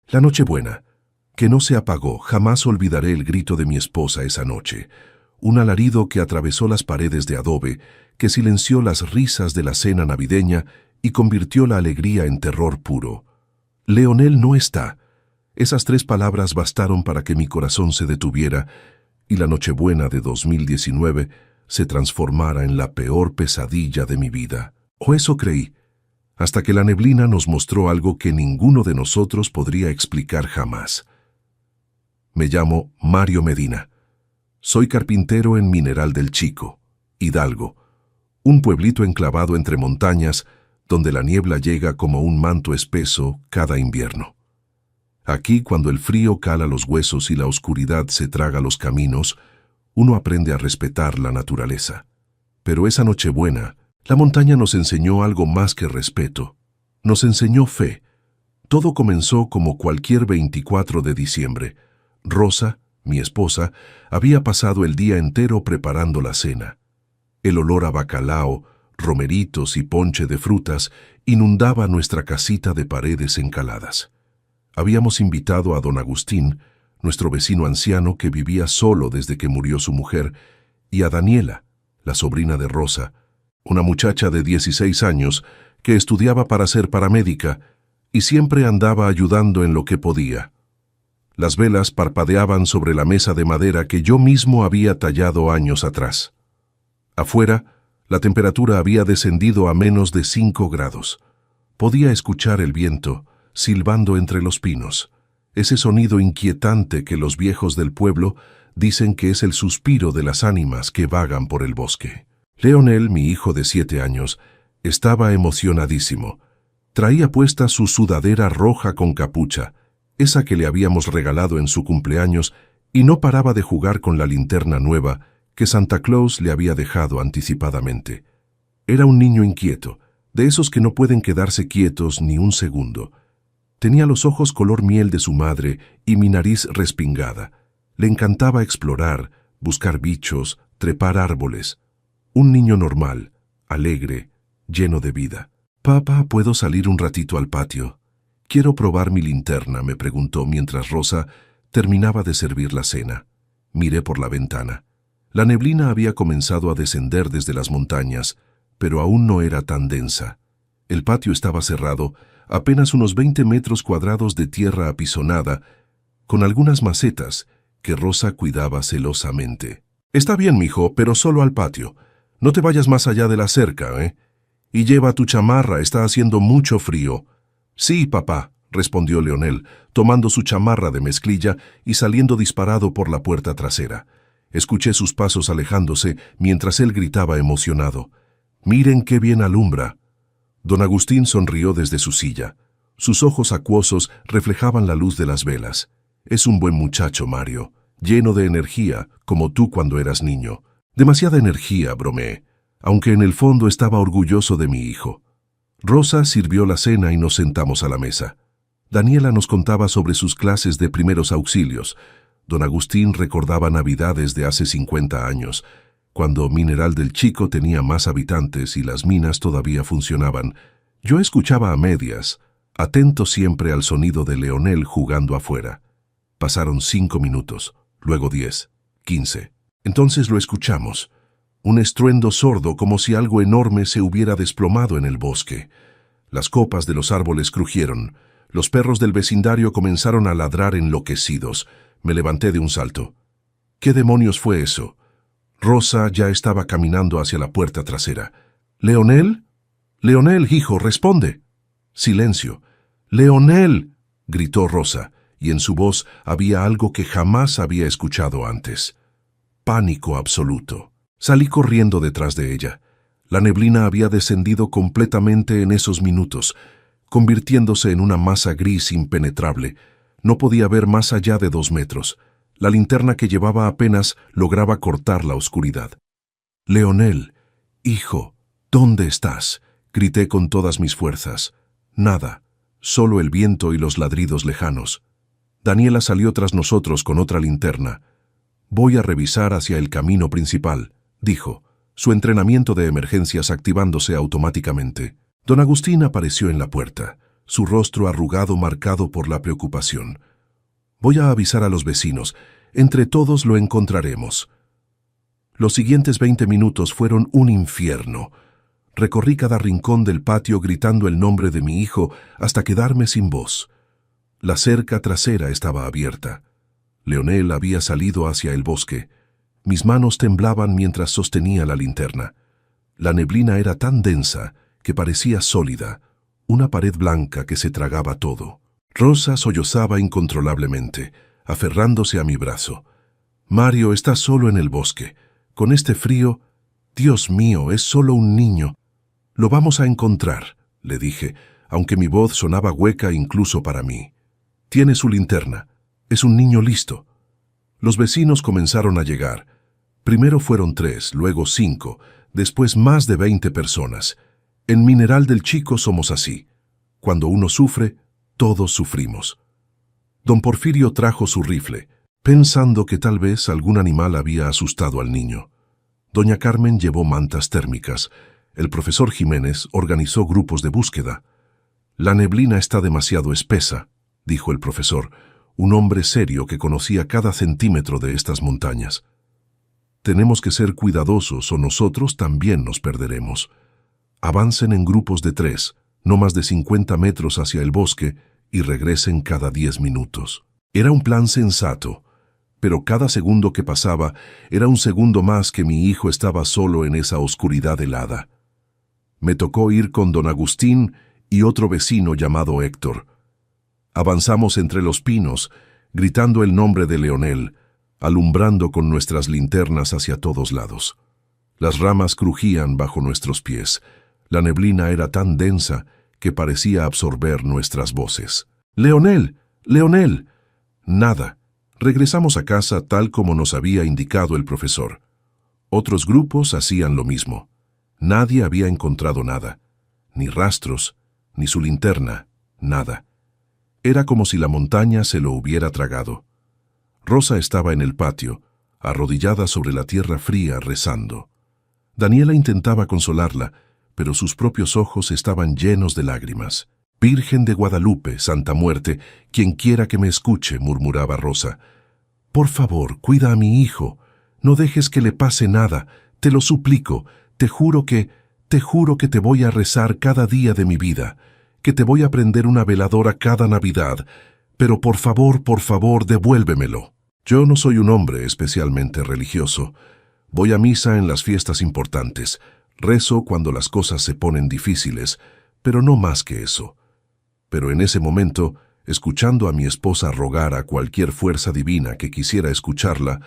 La Nochebuena, que no se apagó. Jamás olvidaré el grito de mi esposa esa noche, un alarido que atravesó las paredes de adobe, que silenció las risas de la cena navideña y convirtió la alegría en terror puro. Leonel no está. Esas 3 palabras bastaron para que mi corazón se detuviera y la Nochebuena de 2019 se transformara en la peor pesadilla de mi vida. O eso creí, hasta que la neblina nos mostró algo que ninguno de nosotros podría explicar jamás. Me llamo Mario Medina. Soy carpintero en Mineral del Chico, Hidalgo, un pueblito enclavado entre montañas donde la niebla llega como un manto espeso cada invierno. Aquí, cuando el frío cala los huesos y la oscuridad se traga los caminos, uno aprende a respetar la naturaleza. Pero esa Nochebuena, la montaña nos enseñó algo más que respeto. Nos enseñó fe. Todo comenzó como cualquier 24 de diciembre. Rosa, mi esposa, había pasado el día entero preparando la cena. El olor a bacalao, romeritos y ponche de frutas inundaba nuestra casita de paredes encaladas. Habíamos invitado a don Agustín, nuestro vecino anciano que vivía solo desde que murió su mujer, y a Daniela, la sobrina de Rosa, una muchacha de 16 años que estudiaba para ser paramédica y siempre andaba ayudando en lo que podía. Las velas parpadeaban sobre la mesa de madera que yo mismo había tallado años atrás. Afuera, la temperatura había descendido a menos de 5 grados. Podía escuchar el viento silbando entre los pinos, ese sonido inquietante que los viejos del pueblo dicen que es el suspiro de las ánimas que vagan por el bosque. Leonel, mi hijo de 7 años, estaba emocionadísimo. Traía puesta su sudadera roja con capucha, esa que le habíamos regalado en su cumpleaños, y no paraba de jugar con la linterna nueva que Santa Claus le había dejado anticipadamente. Era un niño inquieto, de esos que no pueden quedarse quietos ni un segundo. Tenía los ojos color miel de su madre y mi nariz respingada. Le encantaba explorar, buscar bichos, trepar árboles. Un niño normal, alegre, lleno de vida. «Papá, ¿puedo salir un ratito al patio? Quiero probar mi linterna», me preguntó mientras Rosa terminaba de servir la cena. Miré por la ventana. La neblina había comenzado a descender desde las montañas, pero aún no era tan densa. El patio estaba cerrado, apenas unos 20 metros cuadrados de tierra apisonada, con algunas macetas que Rosa cuidaba celosamente. «Está bien, mijo, pero solo al patio. No te vayas más allá de la cerca, ¿eh? Y lleva tu chamarra, está haciendo mucho frío». «Sí, papá», respondió Leonel, tomando su chamarra de mezclilla y saliendo disparado por la puerta trasera. Escuché sus pasos alejándose mientras él gritaba emocionado: «¡Miren qué bien alumbra!». Don Agustín sonrió desde su silla. Sus ojos acuosos reflejaban la luz de las velas. «Es un buen muchacho, Mario, lleno de energía, como tú cuando eras niño». «Demasiada energía», bromeé, aunque en el fondo estaba orgulloso de mi hijo. Rosa sirvió la cena y nos sentamos a la mesa. Daniela nos contaba sobre sus clases de primeros auxilios. Don Agustín recordaba Navidades de hace 50 años, cuando Mineral del Chico tenía más habitantes y las minas todavía funcionaban. Yo escuchaba a medias, atento siempre al sonido de Leonel jugando afuera. Pasaron 5 minutos, luego 10, 15. Entonces lo escuchamos. Un estruendo sordo como si algo enorme se hubiera desplomado en el bosque. Las copas de los árboles crujieron. Los perros del vecindario comenzaron a ladrar enloquecidos. Me levanté de un salto. ¿Qué demonios fue eso? Rosa ya estaba caminando hacia la puerta trasera. «¿Leonel? Leonel, hijo, responde». Silencio. «¡Leonel!», gritó Rosa, y en su voz había algo que jamás había escuchado antes. Pánico absoluto. Salí corriendo detrás de ella. La neblina había descendido completamente en esos minutos, convirtiéndose en una masa gris impenetrable. No podía ver más allá de 2 metros. La linterna que llevaba apenas lograba cortar la oscuridad. «Leonel, hijo, ¿dónde estás?», grité con todas mis fuerzas. Nada, solo el viento y los ladridos lejanos. Daniela salió tras nosotros con otra linterna. «Voy a revisar hacia el camino principal», dijo, su entrenamiento de emergencias activándose automáticamente. Don Agustín apareció en la puerta. su rostro arrugado marcado por la preocupación. «Voy a avisar a los vecinos. Entre todos lo encontraremos». Los siguientes 20 minutos fueron un infierno. Recorrí cada rincón del patio gritando el nombre de mi hijo hasta quedarme sin voz. La cerca trasera estaba abierta. Leonel había salido hacia el bosque. Mis manos temblaban mientras sostenía la linterna. La neblina era tan densa que parecía sólida, una pared blanca que se tragaba todo. Rosa sollozaba incontrolablemente, aferrándose a mi brazo. «Mario está solo en el bosque. Con este frío, Dios mío, es solo un niño». «Lo vamos a encontrar», le dije, aunque mi voz sonaba hueca incluso para mí. «Tiene su linterna. Es un niño listo». Los vecinos comenzaron a llegar. Primero fueron 3, luego 5, después más de 20 personas. En Mineral del Chico somos así. Cuando uno sufre, todos sufrimos. Don Porfirio trajo su rifle, pensando que tal vez algún animal había asustado al niño. Doña Carmen llevó mantas térmicas. El profesor Jiménez organizó grupos de búsqueda. «La neblina está demasiado espesa», dijo el profesor, un hombre serio que conocía cada centímetro de estas montañas. «Tenemos que ser cuidadosos o nosotros también nos perderemos. Avancen en grupos de 3, no más de 50 metros hacia el bosque, y regresen cada 10 minutos». Era un plan sensato, pero cada segundo que pasaba era un segundo más que mi hijo estaba solo en esa oscuridad helada. Me tocó ir con don Agustín y otro vecino llamado Héctor. Avanzamos entre los pinos, gritando el nombre de Leonel, alumbrando con nuestras linternas hacia todos lados. Las ramas crujían bajo nuestros pies. La neblina era tan densa que parecía absorber nuestras voces. «¡Leonel! ¡Leonel!». Nada. Regresamos a casa tal como nos había indicado el profesor. Otros grupos hacían lo mismo. Nadie había encontrado nada. Ni rastros, ni su linterna, nada. Era como si la montaña se lo hubiera tragado. Rosa estaba en el patio, arrodillada sobre la tierra fría, rezando. Daniela intentaba consolarla, pero sus propios ojos estaban llenos de lágrimas. «Virgen de Guadalupe, Santa Muerte, quien quiera que me escuche», murmuraba Rosa. «Por favor, cuida a mi hijo. No dejes que le pase nada. Te lo suplico. Te juro que te voy a rezar cada día de mi vida, que te voy a prender una veladora cada Navidad. Pero por favor, devuélvemelo». Yo no soy un hombre especialmente religioso. Voy a misa en las fiestas importantes. Rezo cuando las cosas se ponen difíciles, pero no más que eso. Pero en ese momento, escuchando a mi esposa rogar a cualquier fuerza divina que quisiera escucharla,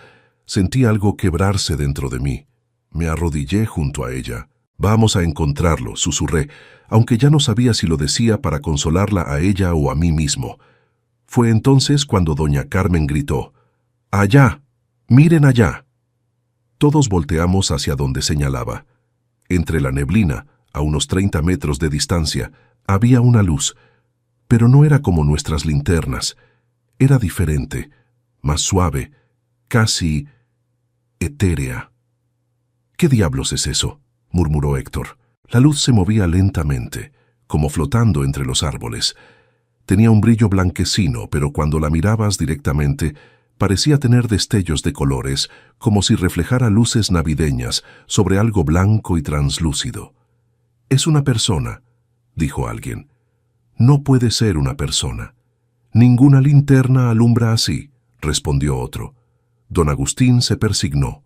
sentí algo quebrarse dentro de mí. Me arrodillé junto a ella. «Vamos a encontrarlo», susurré, aunque ya no sabía si lo decía para consolarla a ella o a mí mismo. Fue entonces cuando doña Carmen gritó: «¡Allá! ¡Miren allá!». Todos volteamos hacia donde señalaba. Entre la neblina, a unos 30 metros de distancia, había una luz, pero no era como nuestras linternas. Era diferente, más suave, casi etérea. «¿Qué diablos es eso?», murmuró Héctor. La luz se movía lentamente, como flotando entre los árboles. Tenía un brillo blanquecino, pero cuando la mirabas directamente, parecía tener destellos de colores, como si reflejara luces navideñas sobre algo blanco y translúcido. «Es una persona», dijo alguien. «No puede ser una persona». «Ninguna linterna alumbra así», respondió otro. Don Agustín se persignó.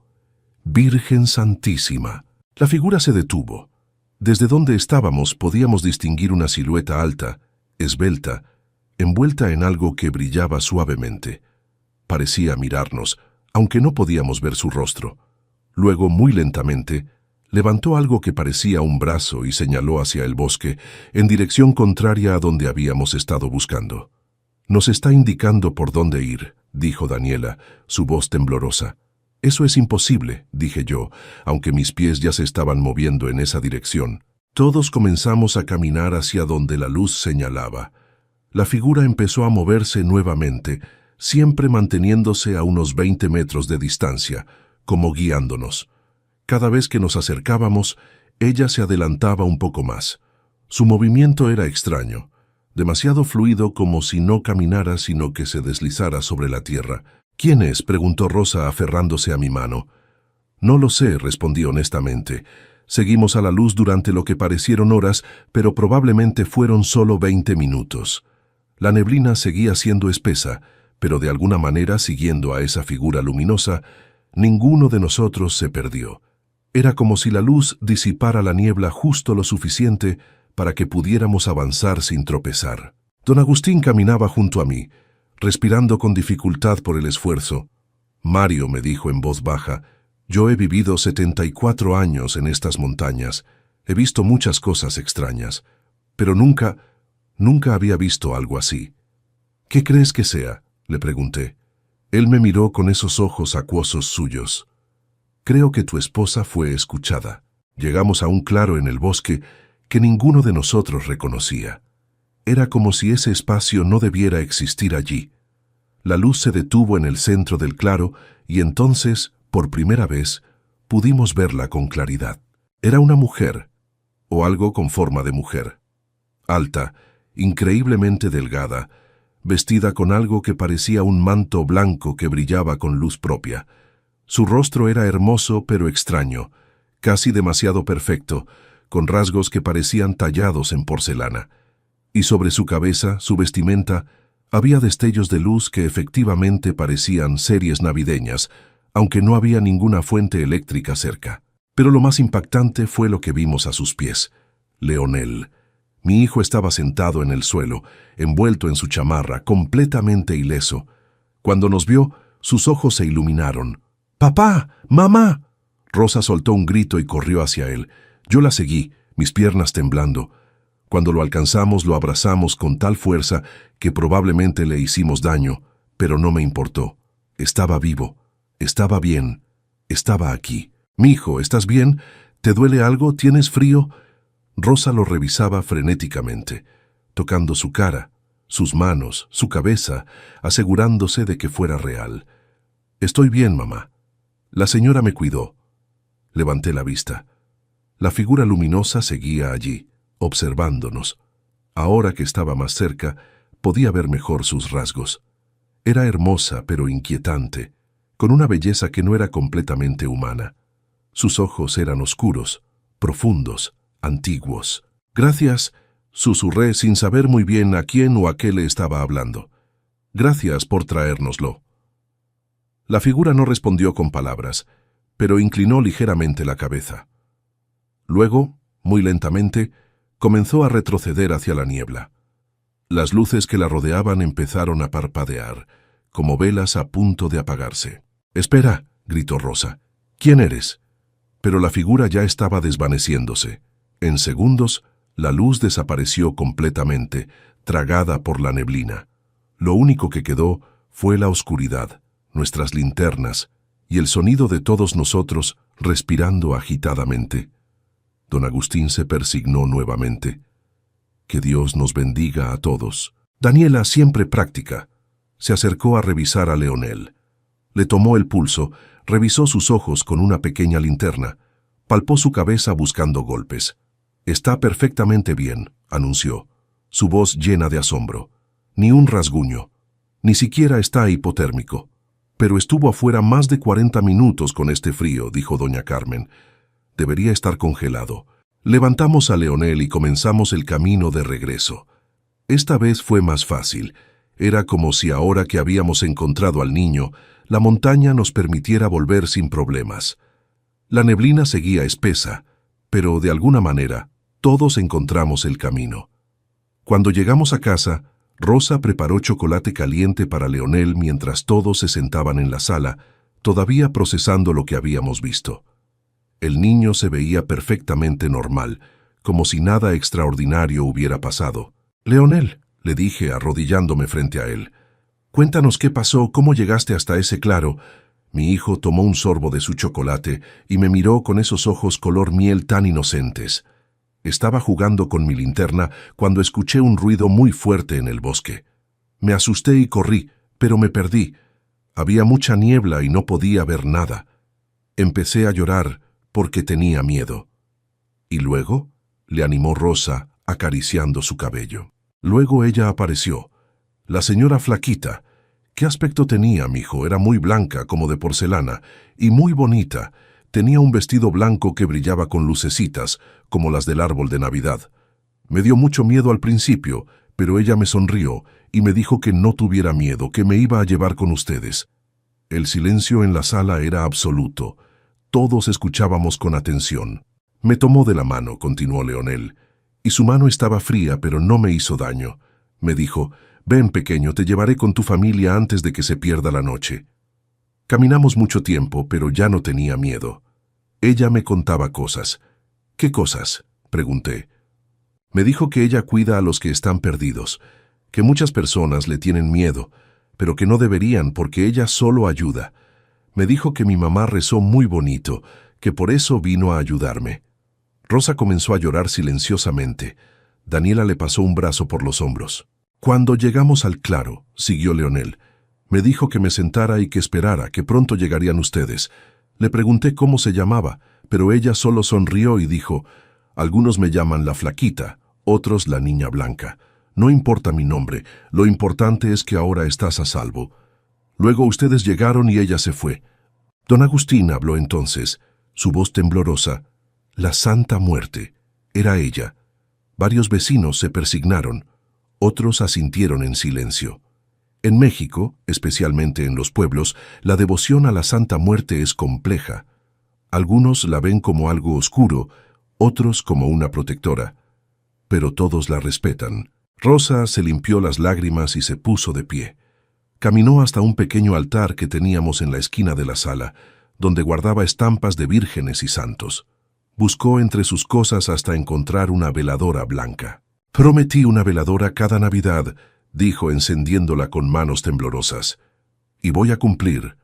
«Virgen Santísima». La figura se detuvo. Desde donde estábamos podíamos distinguir una silueta alta, esbelta, envuelta en algo que brillaba suavemente. Parecía mirarnos, aunque no podíamos ver su rostro. Luego, muy lentamente, levantó algo que parecía un brazo y señaló hacia el bosque, en dirección contraria a donde habíamos estado buscando. «Nos está indicando por dónde ir», dijo Daniela, su voz temblorosa. «Eso es imposible», dije yo, aunque mis pies ya se estaban moviendo en esa dirección. Todos comenzamos a caminar hacia donde la luz señalaba. La figura empezó a moverse nuevamente, siempre manteniéndose a unos 20 metros de distancia, como guiándonos. Cada vez que nos acercábamos, ella se adelantaba un poco más. Su movimiento era extraño. demasiado fluido como si no caminara sino que se deslizara sobre la tierra. —¿Quién es? —preguntó Rosa aferrándose a mi mano. —No lo sé —respondí honestamente. Seguimos a la luz durante lo que parecieron horas, pero probablemente fueron solo 20 minutos. La neblina seguía siendo espesa, pero de alguna manera, siguiendo a esa figura luminosa, ninguno de nosotros se perdió. Era como si la luz disipara la niebla justo lo suficiente para que pudiéramos avanzar sin tropezar. Don Agustín caminaba junto a mí, respirando con dificultad por el esfuerzo. —Mario —me dijo en voz baja—, yo he vivido 74 años en estas montañas. He visto muchas cosas extrañas, pero nunca había visto algo así. —¿Qué crees que sea? —le pregunté. Él me miró con esos ojos acuosos suyos. —Creo que tu esposa fue escuchada. Llegamos a un claro en el bosque que ninguno de nosotros reconocía. Era como si ese espacio no debiera existir allí. La luz se detuvo en el centro del claro y entonces, por primera vez, pudimos verla con claridad. Era una mujer, o algo con forma de mujer. Alta, increíblemente delgada, vestida con algo que parecía un manto blanco que brillaba con luz propia. Su rostro era hermoso pero extraño, casi demasiado perfecto, con rasgos que parecían tallados en porcelana. Y sobre su cabeza, su vestimenta, había destellos de luz que efectivamente parecían series navideñas, aunque no había ninguna fuente eléctrica cerca. Pero lo más impactante fue lo que vimos a sus pies. Leonel. Mi hijo estaba sentado en el suelo, envuelto en su chamarra, completamente ileso. Cuando nos vio, sus ojos se iluminaron. —¡Papá! ¡Mamá! Rosa soltó un grito y corrió hacia él. Yo la seguí, mis piernas temblando. Cuando lo alcanzamos, lo abrazamos con tal fuerza que probablemente le hicimos daño, pero no me importó. Estaba vivo, estaba bien, estaba aquí. —Mijo, ¿estás bien? ¿Te duele algo? ¿Tienes frío? Rosa lo revisaba frenéticamente, tocando su cara, sus manos, su cabeza, asegurándose de que fuera real. —Estoy bien, mamá. La señora me cuidó. Levanté la vista. La figura luminosa seguía allí, observándonos. Ahora que estaba más cerca, podía ver mejor sus rasgos. Era hermosa, pero inquietante, con una belleza que no era completamente humana. Sus ojos eran oscuros, profundos, antiguos. —Gracias —susurré sin saber muy bien a quién o a qué le estaba hablando. —Gracias por traérnoslo. La figura no respondió con palabras, pero inclinó ligeramente la cabeza. Luego, muy lentamente, comenzó a retroceder hacia la niebla. Las luces que la rodeaban empezaron a parpadear, como velas a punto de apagarse. —Espera —gritó Rosa—. ¿Quién eres? Pero la figura ya estaba desvaneciéndose. En segundos, la luz desapareció completamente, tragada por la neblina. Lo único que quedó fue la oscuridad, nuestras linternas y el sonido de todos nosotros respirando agitadamente. Don Agustín se persignó nuevamente. —Que Dios nos bendiga a todos. Daniela, siempre práctica, se acercó a revisar a Leonel. Le tomó el pulso, revisó sus ojos con una pequeña linterna, palpó su cabeza buscando golpes. —Está perfectamente bien —anunció, su voz llena de asombro. Ni un rasguño. Ni siquiera está hipotérmico. Pero estuvo afuera más de 40 minutos con este frío —dijo doña Carmen—. Debería estar congelado. Levantamos a Leonel y comenzamos el camino de regreso. Esta vez fue más fácil. Era como si ahora que habíamos encontrado al niño, la montaña nos permitiera volver sin problemas. La neblina seguía espesa, pero de alguna manera todos encontramos el camino. Cuando llegamos a casa, Rosa preparó chocolate caliente para Leonel mientras todos se sentaban en la sala, todavía procesando lo que habíamos visto. El niño se veía perfectamente normal, como si nada extraordinario hubiera pasado. —Leonel —le dije arrodillándome frente a él—, cuéntanos qué pasó, cómo llegaste hasta ese claro. Mi hijo tomó un sorbo de su chocolate y me miró con esos ojos color miel tan inocentes. Estaba jugando con mi linterna cuando escuché un ruido muy fuerte en el bosque. Me asusté y corrí, pero me perdí. Había mucha niebla y no podía ver nada. Empecé a llorar porque tenía miedo. —¿Y luego? —le animó Rosa, acariciando su cabello. Luego ella apareció. La señora flaquita. ¿Qué aspecto tenía, mijo? Era muy blanca, como de porcelana, y muy bonita. Tenía un vestido blanco que brillaba con lucecitas, como las del árbol de Navidad. Me dio mucho miedo al principio, pero ella me sonrió y me dijo que no tuviera miedo, que me iba a llevar con ustedes. El silencio en la sala era absoluto. Todos escuchábamos con atención. Me tomó de la mano, continuó Leonel, y su mano estaba fría, pero no me hizo daño. Me dijo: «Ven, pequeño, te llevaré con tu familia antes de que se pierda la noche». Caminamos mucho tiempo, pero ya no tenía miedo. Ella me contaba cosas. «¿Qué cosas?», pregunté. Me dijo que ella cuida a los que están perdidos, que muchas personas le tienen miedo, pero que no deberían porque ella solo ayuda. Me dijo que mi mamá rezó muy bonito, que por eso vino a ayudarme. Rosa comenzó a llorar silenciosamente. Daniela le pasó un brazo por los hombros. Cuando llegamos al claro, siguió Leonel, me dijo que me sentara y que esperara, que pronto llegarían ustedes. Le pregunté cómo se llamaba, pero ella solo sonrió y dijo: «Algunos me llaman la flaquita, otros la niña blanca. No importa mi nombre, lo importante es que ahora estás a salvo». Luego ustedes llegaron y ella se fue. Don Agustín habló entonces, su voz temblorosa. La Santa Muerte. Era ella. Varios vecinos se persignaron. Otros asintieron en silencio. En México, especialmente en los pueblos, la devoción a la Santa Muerte es compleja. Algunos la ven como algo oscuro, otros como una protectora. Pero todos la respetan. Rosa se limpió las lágrimas y se puso de pie. Caminó hasta un pequeño altar que teníamos en la esquina de la sala, donde guardaba estampas de vírgenes y santos. Buscó entre sus cosas hasta encontrar una veladora blanca. «Prometí una veladora cada Navidad», dijo encendiéndola con manos temblorosas. «Y voy a cumplir.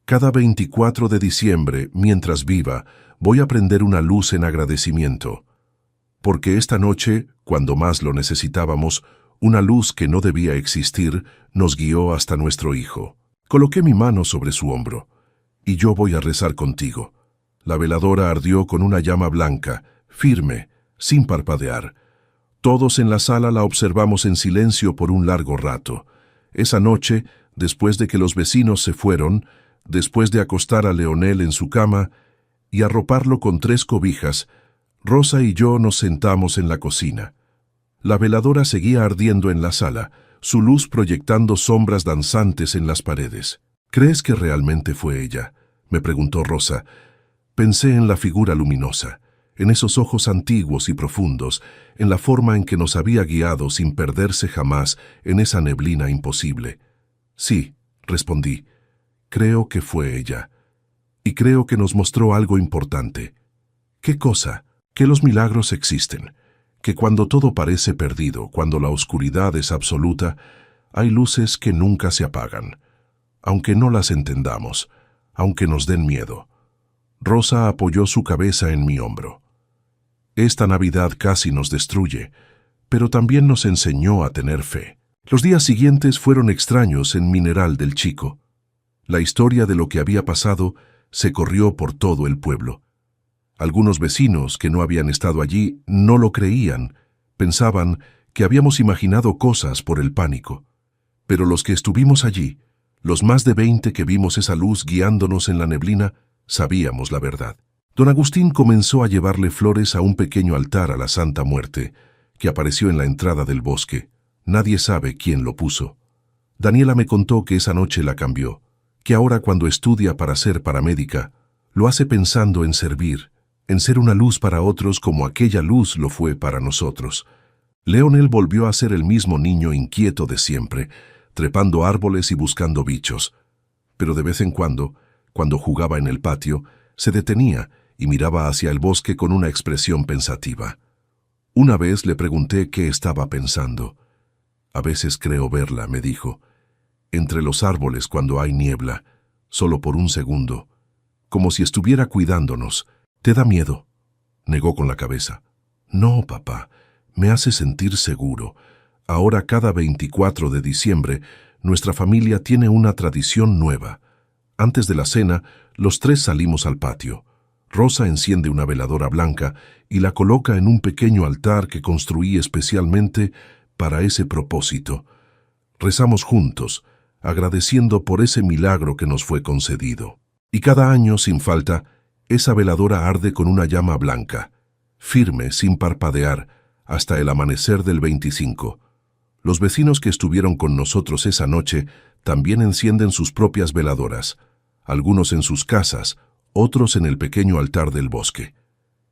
Cada 24 de diciembre, mientras viva, voy a prender una luz en agradecimiento. Porque esta noche, cuando más lo necesitábamos, una luz que no debía existir nos guió hasta nuestro hijo». Coloqué mi mano sobre su hombro. «Y yo voy a rezar contigo». La veladora ardió con una llama blanca, firme, sin parpadear. Todos en la sala la observamos en silencio por un largo rato. Esa noche, después de que los vecinos se fueron, después de acostar a Leonel en su cama y arroparlo con 3 cobijas, Rosa y yo nos sentamos en la cocina. La veladora seguía ardiendo en la sala, su luz proyectando sombras danzantes en las paredes. «¿Crees que realmente fue ella?», me preguntó Rosa. Pensé en la figura luminosa, en esos ojos antiguos y profundos, en la forma en que nos había guiado sin perderse jamás en esa neblina imposible. «Sí», respondí, «creo que fue ella. Y creo que nos mostró algo importante». «¿Qué cosa?». «Que los milagros existen, que cuando todo parece perdido, cuando la oscuridad es absoluta, hay luces que nunca se apagan, aunque no las entendamos, aunque nos den miedo». Rosa apoyó su cabeza en mi hombro. «Esta Navidad casi nos destruye, pero también nos enseñó a tener fe». Los días siguientes fueron extraños en Mineral del Chico. La historia de lo que había pasado se corrió por todo el pueblo. Algunos vecinos que no habían estado allí no lo creían, pensaban que habíamos imaginado cosas por el pánico. Pero los que estuvimos allí, los más de 20 que vimos esa luz guiándonos en la neblina, sabíamos la verdad. Don Agustín comenzó a llevarle flores a un pequeño altar a la Santa Muerte, que apareció en la entrada del bosque. Nadie sabe quién lo puso. Daniela me contó que esa noche la cambió, que ahora cuando estudia para ser paramédica, lo hace pensando en servir, en ser una luz para otros como aquella luz lo fue para nosotros. Leonel volvió a ser el mismo niño inquieto de siempre, trepando árboles y buscando bichos. Pero de vez en cuando jugaba en el patio, se detenía y miraba hacia el bosque con una expresión pensativa. Una vez le pregunté qué estaba pensando. «A veces creo verla», me dijo, «entre los árboles cuando hay niebla, solo por un segundo, como si estuviera cuidándonos». «¿Te da miedo?», negó con la cabeza. «No, papá, me hace sentir seguro. Ahora cada 24 de diciembre, nuestra familia tiene una tradición nueva. Antes de la cena, los 3 salimos al patio. Rosa enciende una veladora blanca y la coloca en un pequeño altar que construí especialmente para ese propósito. Rezamos juntos, agradeciendo por ese milagro que nos fue concedido. Y cada año, sin falta, esa veladora arde con una llama blanca, firme, sin parpadear, hasta el amanecer del 25. Los vecinos que estuvieron con nosotros esa noche también encienden sus propias veladoras, algunos en sus casas, otros en el pequeño altar del bosque.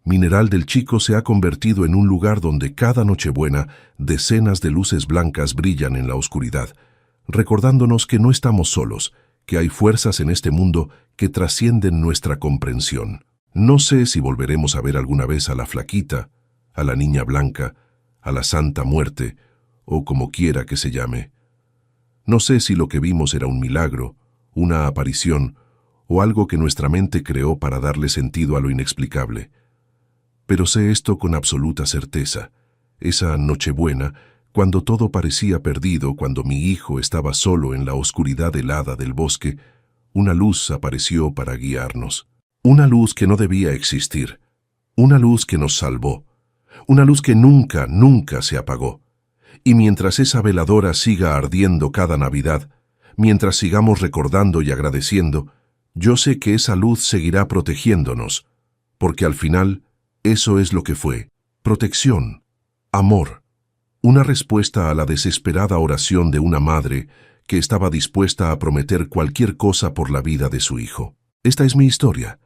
Mineral del Chico se ha convertido en un lugar donde cada Nochebuena decenas de luces blancas brillan en la oscuridad, recordándonos que no estamos solos, que hay fuerzas en este mundo que trascienden nuestra comprensión. No sé si volveremos a ver alguna vez a la Flaquita, a la Niña Blanca, a la Santa Muerte, o como quiera que se llame. No sé si lo que vimos era un milagro, una aparición, o algo que nuestra mente creó para darle sentido a lo inexplicable. Pero sé esto con absoluta certeza. Esa Nochebuena, cuando todo parecía perdido, cuando mi hijo estaba solo en la oscuridad helada del bosque, una luz apareció para guiarnos. Una luz que no debía existir. Una luz que nos salvó. Una luz que nunca, nunca se apagó. Y mientras esa veladora siga ardiendo cada Navidad, mientras sigamos recordando y agradeciendo, yo sé que esa luz seguirá protegiéndonos, porque al final eso es lo que fue: protección, amor, una respuesta a la desesperada oración de una madre que estaba dispuesta a prometer cualquier cosa por la vida de su hijo. Esta es mi historia,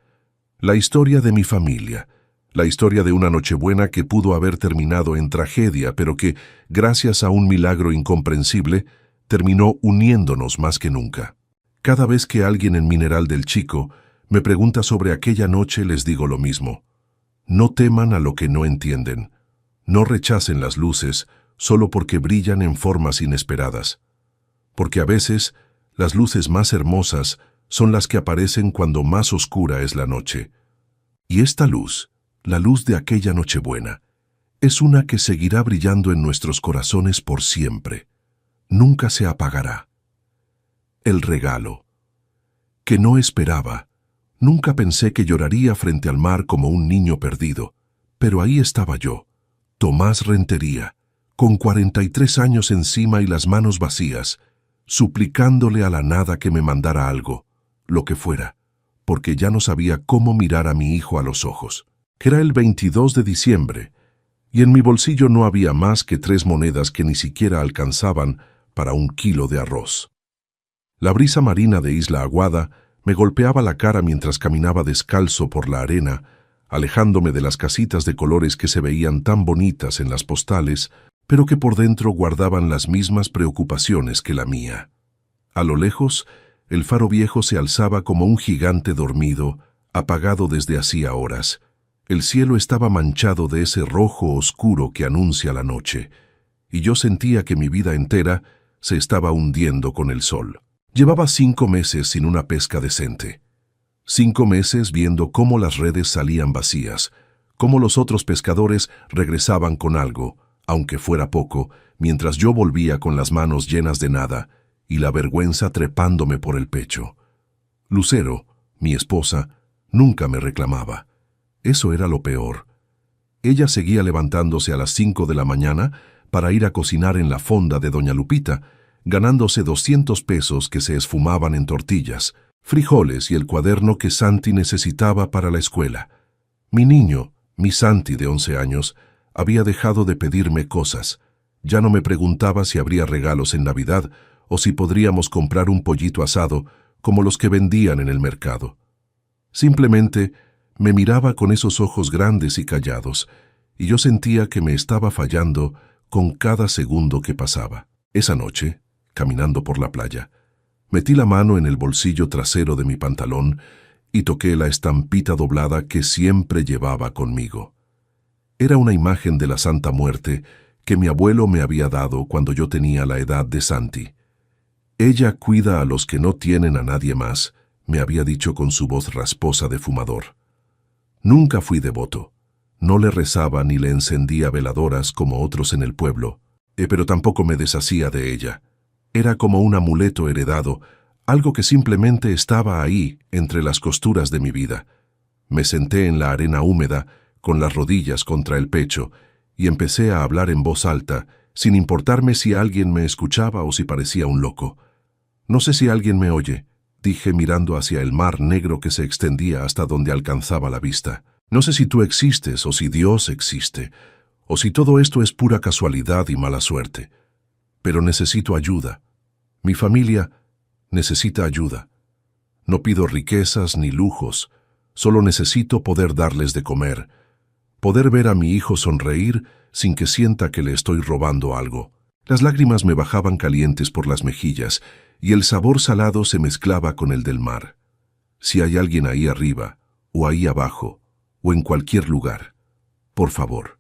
la historia de mi familia, la historia de una Nochebuena que pudo haber terminado en tragedia, pero que, gracias a un milagro incomprensible, terminó uniéndonos más que nunca. Cada vez que alguien en Mineral del Chico me pregunta sobre aquella noche, les digo lo mismo. No teman a lo que no entienden. No rechacen las luces solo porque brillan en formas inesperadas. Porque a veces, las luces más hermosas son las que aparecen cuando más oscura es la noche. Y esta luz, la luz de aquella Nochebuena, es una que seguirá brillando en nuestros corazones por siempre. Nunca se apagará. El regalo. Que no esperaba. Nunca pensé que lloraría frente al mar como un niño perdido, pero ahí estaba yo, Tomás Rentería, con 43 años encima y las manos vacías, suplicándole a la nada que me mandara algo, lo que fuera, porque ya no sabía cómo mirar a mi hijo a los ojos. Era el 22 de diciembre, y en mi bolsillo no había más que 3 monedas que ni siquiera alcanzaban para 1 kilo de arroz. La brisa marina de Isla Aguada me golpeaba la cara mientras caminaba descalzo por la arena, alejándome de las casitas de colores que se veían tan bonitas en las postales, pero que por dentro guardaban las mismas preocupaciones que la mía. A lo lejos, el faro viejo se alzaba como un gigante dormido, apagado desde hacía horas. El cielo estaba manchado de ese rojo oscuro que anuncia la noche, y yo sentía que mi vida entera se estaba hundiendo con el sol. Llevaba 5 meses sin una pesca decente. 5 meses viendo cómo las redes salían vacías, cómo los otros pescadores regresaban con algo, aunque fuera poco, mientras yo volvía con las manos llenas de nada y la vergüenza trepándome por el pecho. Lucero, mi esposa, nunca me reclamaba. Eso era lo peor. Ella seguía levantándose a las 5 de la mañana para ir a cocinar en la fonda de doña Lupita, ganándose 200 pesos que se esfumaban en tortillas, frijoles y el cuaderno que Santi necesitaba para la escuela. Mi niño, mi Santi de 11 años, había dejado de pedirme cosas. Ya no me preguntaba si habría regalos en Navidad o si podríamos comprar un pollito asado como los que vendían en el mercado. Simplemente me miraba con esos ojos grandes y callados, y yo sentía que me estaba fallando con cada segundo que pasaba. Esa noche, caminando por la playa, metí la mano en el bolsillo trasero de mi pantalón y toqué la estampita doblada que siempre llevaba conmigo. Era una imagen de la Santa Muerte que mi abuelo me había dado cuando yo tenía la edad de Santi. Ella cuida a los que no tienen a nadie más, me había dicho con su voz rasposa de fumador. Nunca fui devoto. No le rezaba ni le encendía veladoras como otros en el pueblo, pero tampoco me deshacía de ella. Era como un amuleto heredado, algo que simplemente estaba ahí, entre las costuras de mi vida. Me senté en la arena húmeda, con las rodillas contra el pecho, y empecé a hablar en voz alta, sin importarme si alguien me escuchaba o si parecía un loco. «No sé si alguien me oye», dije mirando hacia el mar negro que se extendía hasta donde alcanzaba la vista. «No sé si tú existes o si Dios existe, o si todo esto es pura casualidad y mala suerte. Pero necesito ayuda. Mi familia necesita ayuda. No pido riquezas ni lujos, solo necesito poder darles de comer, poder ver a mi hijo sonreír sin que sienta que le estoy robando algo». Las lágrimas me bajaban calientes por las mejillas y el sabor salado se mezclaba con el del mar. Si hay alguien ahí arriba, o ahí abajo, o en cualquier lugar, por favor,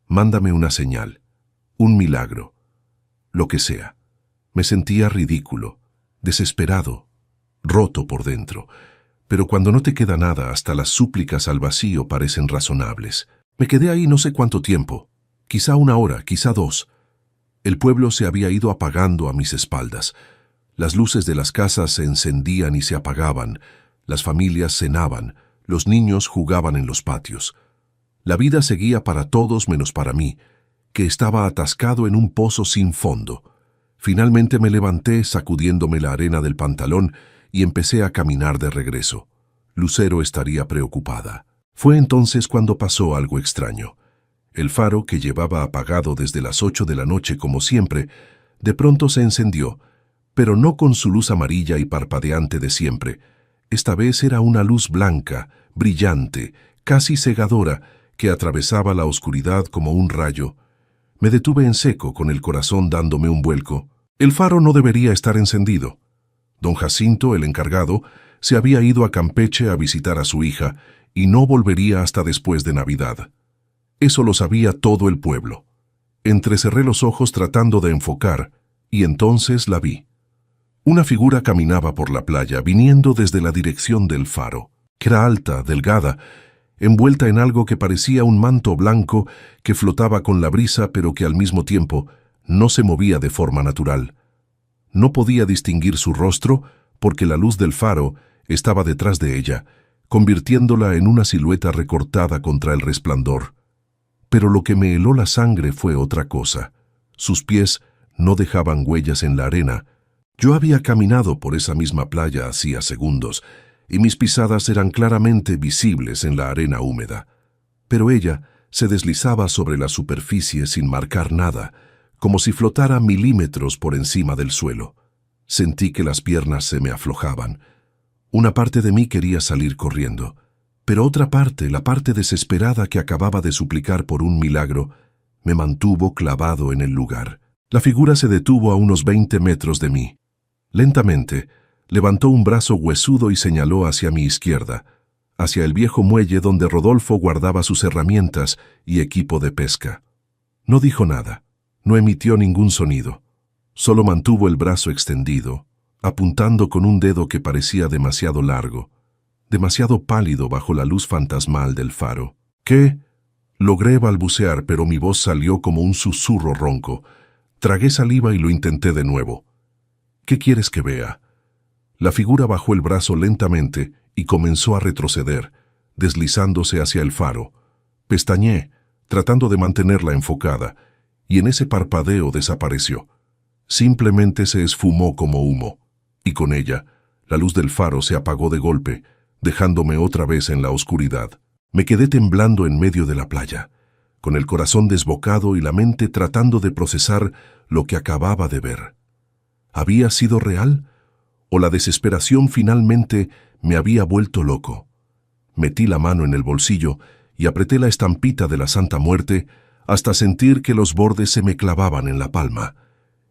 mándame una señal, un milagro, lo que sea. Me sentía ridículo, desesperado, roto por dentro, pero cuando no te queda nada, hasta las súplicas al vacío parecen razonables. Me quedé ahí no sé cuánto tiempo, quizá 1 hora, quizá 2. El pueblo se había ido apagando a mis espaldas. Las luces de las casas se encendían y se apagaban, las familias cenaban, los niños jugaban en los patios. La vida seguía para todos menos para mí, que estaba atascado en un pozo sin fondo. Finalmente me levanté sacudiéndome la arena del pantalón y empecé a caminar de regreso. Lucero estaría preocupada. Fue entonces cuando pasó algo extraño. El faro, que llevaba apagado desde las 8 de la noche como siempre, de pronto se encendió, pero no con su luz amarilla y parpadeante de siempre. Esta vez era una luz blanca, brillante, casi cegadora, que atravesaba la oscuridad como un rayo. Me detuve en seco, con el corazón dándome un vuelco. El faro no debería estar encendido. Don Jacinto, el encargado, se había ido a Campeche a visitar a su hija y no volvería hasta después de Navidad. Eso lo sabía todo el pueblo. Entrecerré los ojos tratando de enfocar, y entonces la vi. Una figura caminaba por la playa, viniendo desde la dirección del faro. Era alta, delgada, envuelta en algo que parecía un manto blanco que flotaba con la brisa, pero que al mismo tiempo no se movía de forma natural. No podía distinguir su rostro porque la luz del faro estaba detrás de ella, convirtiéndola en una silueta recortada contra el resplandor. Pero lo que me heló la sangre fue otra cosa. Sus pies no dejaban huellas en la arena. Yo había caminado por esa misma playa hacía segundos, y mis pisadas eran claramente visibles en la arena húmeda. Pero ella se deslizaba sobre la superficie sin marcar nada, como si flotara milímetros por encima del suelo. Sentí que las piernas se me aflojaban. Una parte de mí quería salir corriendo. Pero otra parte, la parte desesperada que acababa de suplicar por un milagro, me mantuvo clavado en el lugar. La figura se detuvo a unos 20 metros de mí. Lentamente, levantó un brazo huesudo y señaló hacia mi izquierda, hacia el viejo muelle donde Rodolfo guardaba sus herramientas y equipo de pesca. No dijo nada, no emitió ningún sonido. Solo mantuvo el brazo extendido, apuntando con un dedo que parecía demasiado largo, demasiado pálido bajo la luz fantasmal del faro. ¿Qué? Logré balbucear, pero mi voz salió como un susurro ronco. Tragué saliva y lo intenté de nuevo. ¿Qué quieres que vea? La figura bajó el brazo lentamente y comenzó a retroceder, deslizándose hacia el faro. Pestañeé, tratando de mantenerla enfocada, y en ese parpadeo desapareció. Simplemente se esfumó como humo, y con ella, la luz del faro se apagó de golpe, dejándome otra vez en la oscuridad. Me quedé temblando en medio de la playa, con el corazón desbocado y la mente tratando de procesar lo que acababa de ver. ¿Había sido real? ¿O la desesperación finalmente me había vuelto loco? Metí la mano en el bolsillo y apreté la estampita de la Santa Muerte hasta sentir que los bordes se me clavaban en la palma.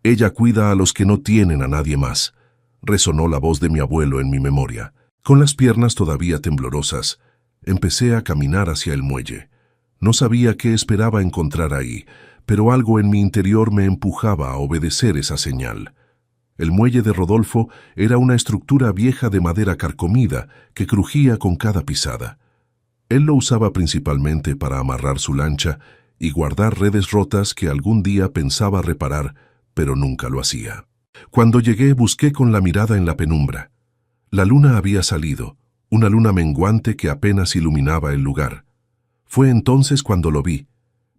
«Ella cuida a los que no tienen a nadie más», resonó la voz de mi abuelo en mi memoria. Con las piernas todavía temblorosas, empecé a caminar hacia el muelle. No sabía qué esperaba encontrar ahí, pero algo en mi interior me empujaba a obedecer esa señal. El muelle de Rodolfo era una estructura vieja de madera carcomida que crujía con cada pisada. Él lo usaba principalmente para amarrar su lancha y guardar redes rotas que algún día pensaba reparar, pero nunca lo hacía. Cuando llegué, busqué con la mirada en la penumbra. La luna había salido, una luna menguante que apenas iluminaba el lugar. Fue entonces cuando lo vi,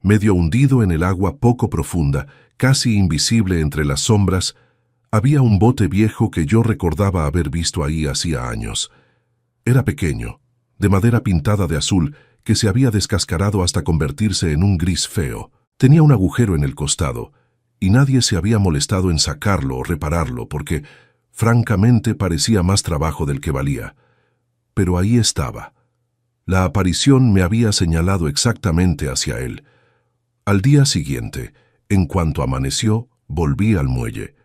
medio hundido en el agua poco profunda casi invisible entre las sombras, había un bote viejo que yo recordaba haber visto ahí hacía años. Era pequeño, de madera pintada de azul, que se había descascarado hasta convertirse en un gris feo. Tenía un agujero en el costado, y nadie se había molestado en sacarlo o repararlo porque, francamente, parecía más trabajo del que valía. Pero ahí estaba. La aparición me había señalado exactamente hacia él. Al día siguiente, en cuanto amaneció, volví al muelle.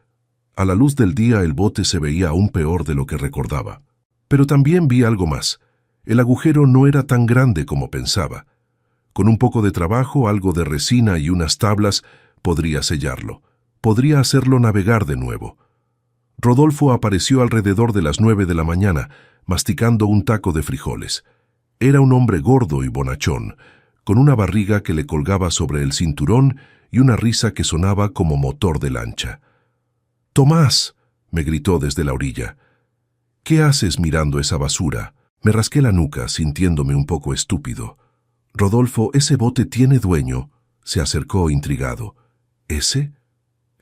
A la luz del día el bote se veía aún peor de lo que recordaba. Pero también vi algo más. El agujero no era tan grande como pensaba. Con un poco de trabajo, algo de resina y unas tablas, podría sellarlo. Podría hacerlo navegar de nuevo. Rodolfo apareció alrededor de las 9 de la mañana, masticando un taco de frijoles. Era un hombre gordo y bonachón, con una barriga que le colgaba sobre el cinturón y una risa que sonaba como motor de lancha. «¡Tomás!», me gritó desde la orilla. «¿Qué haces mirando esa basura?». Me rasqué la nuca, sintiéndome un poco estúpido. «Rodolfo, ese bote tiene dueño», se acercó intrigado. «¿Ese?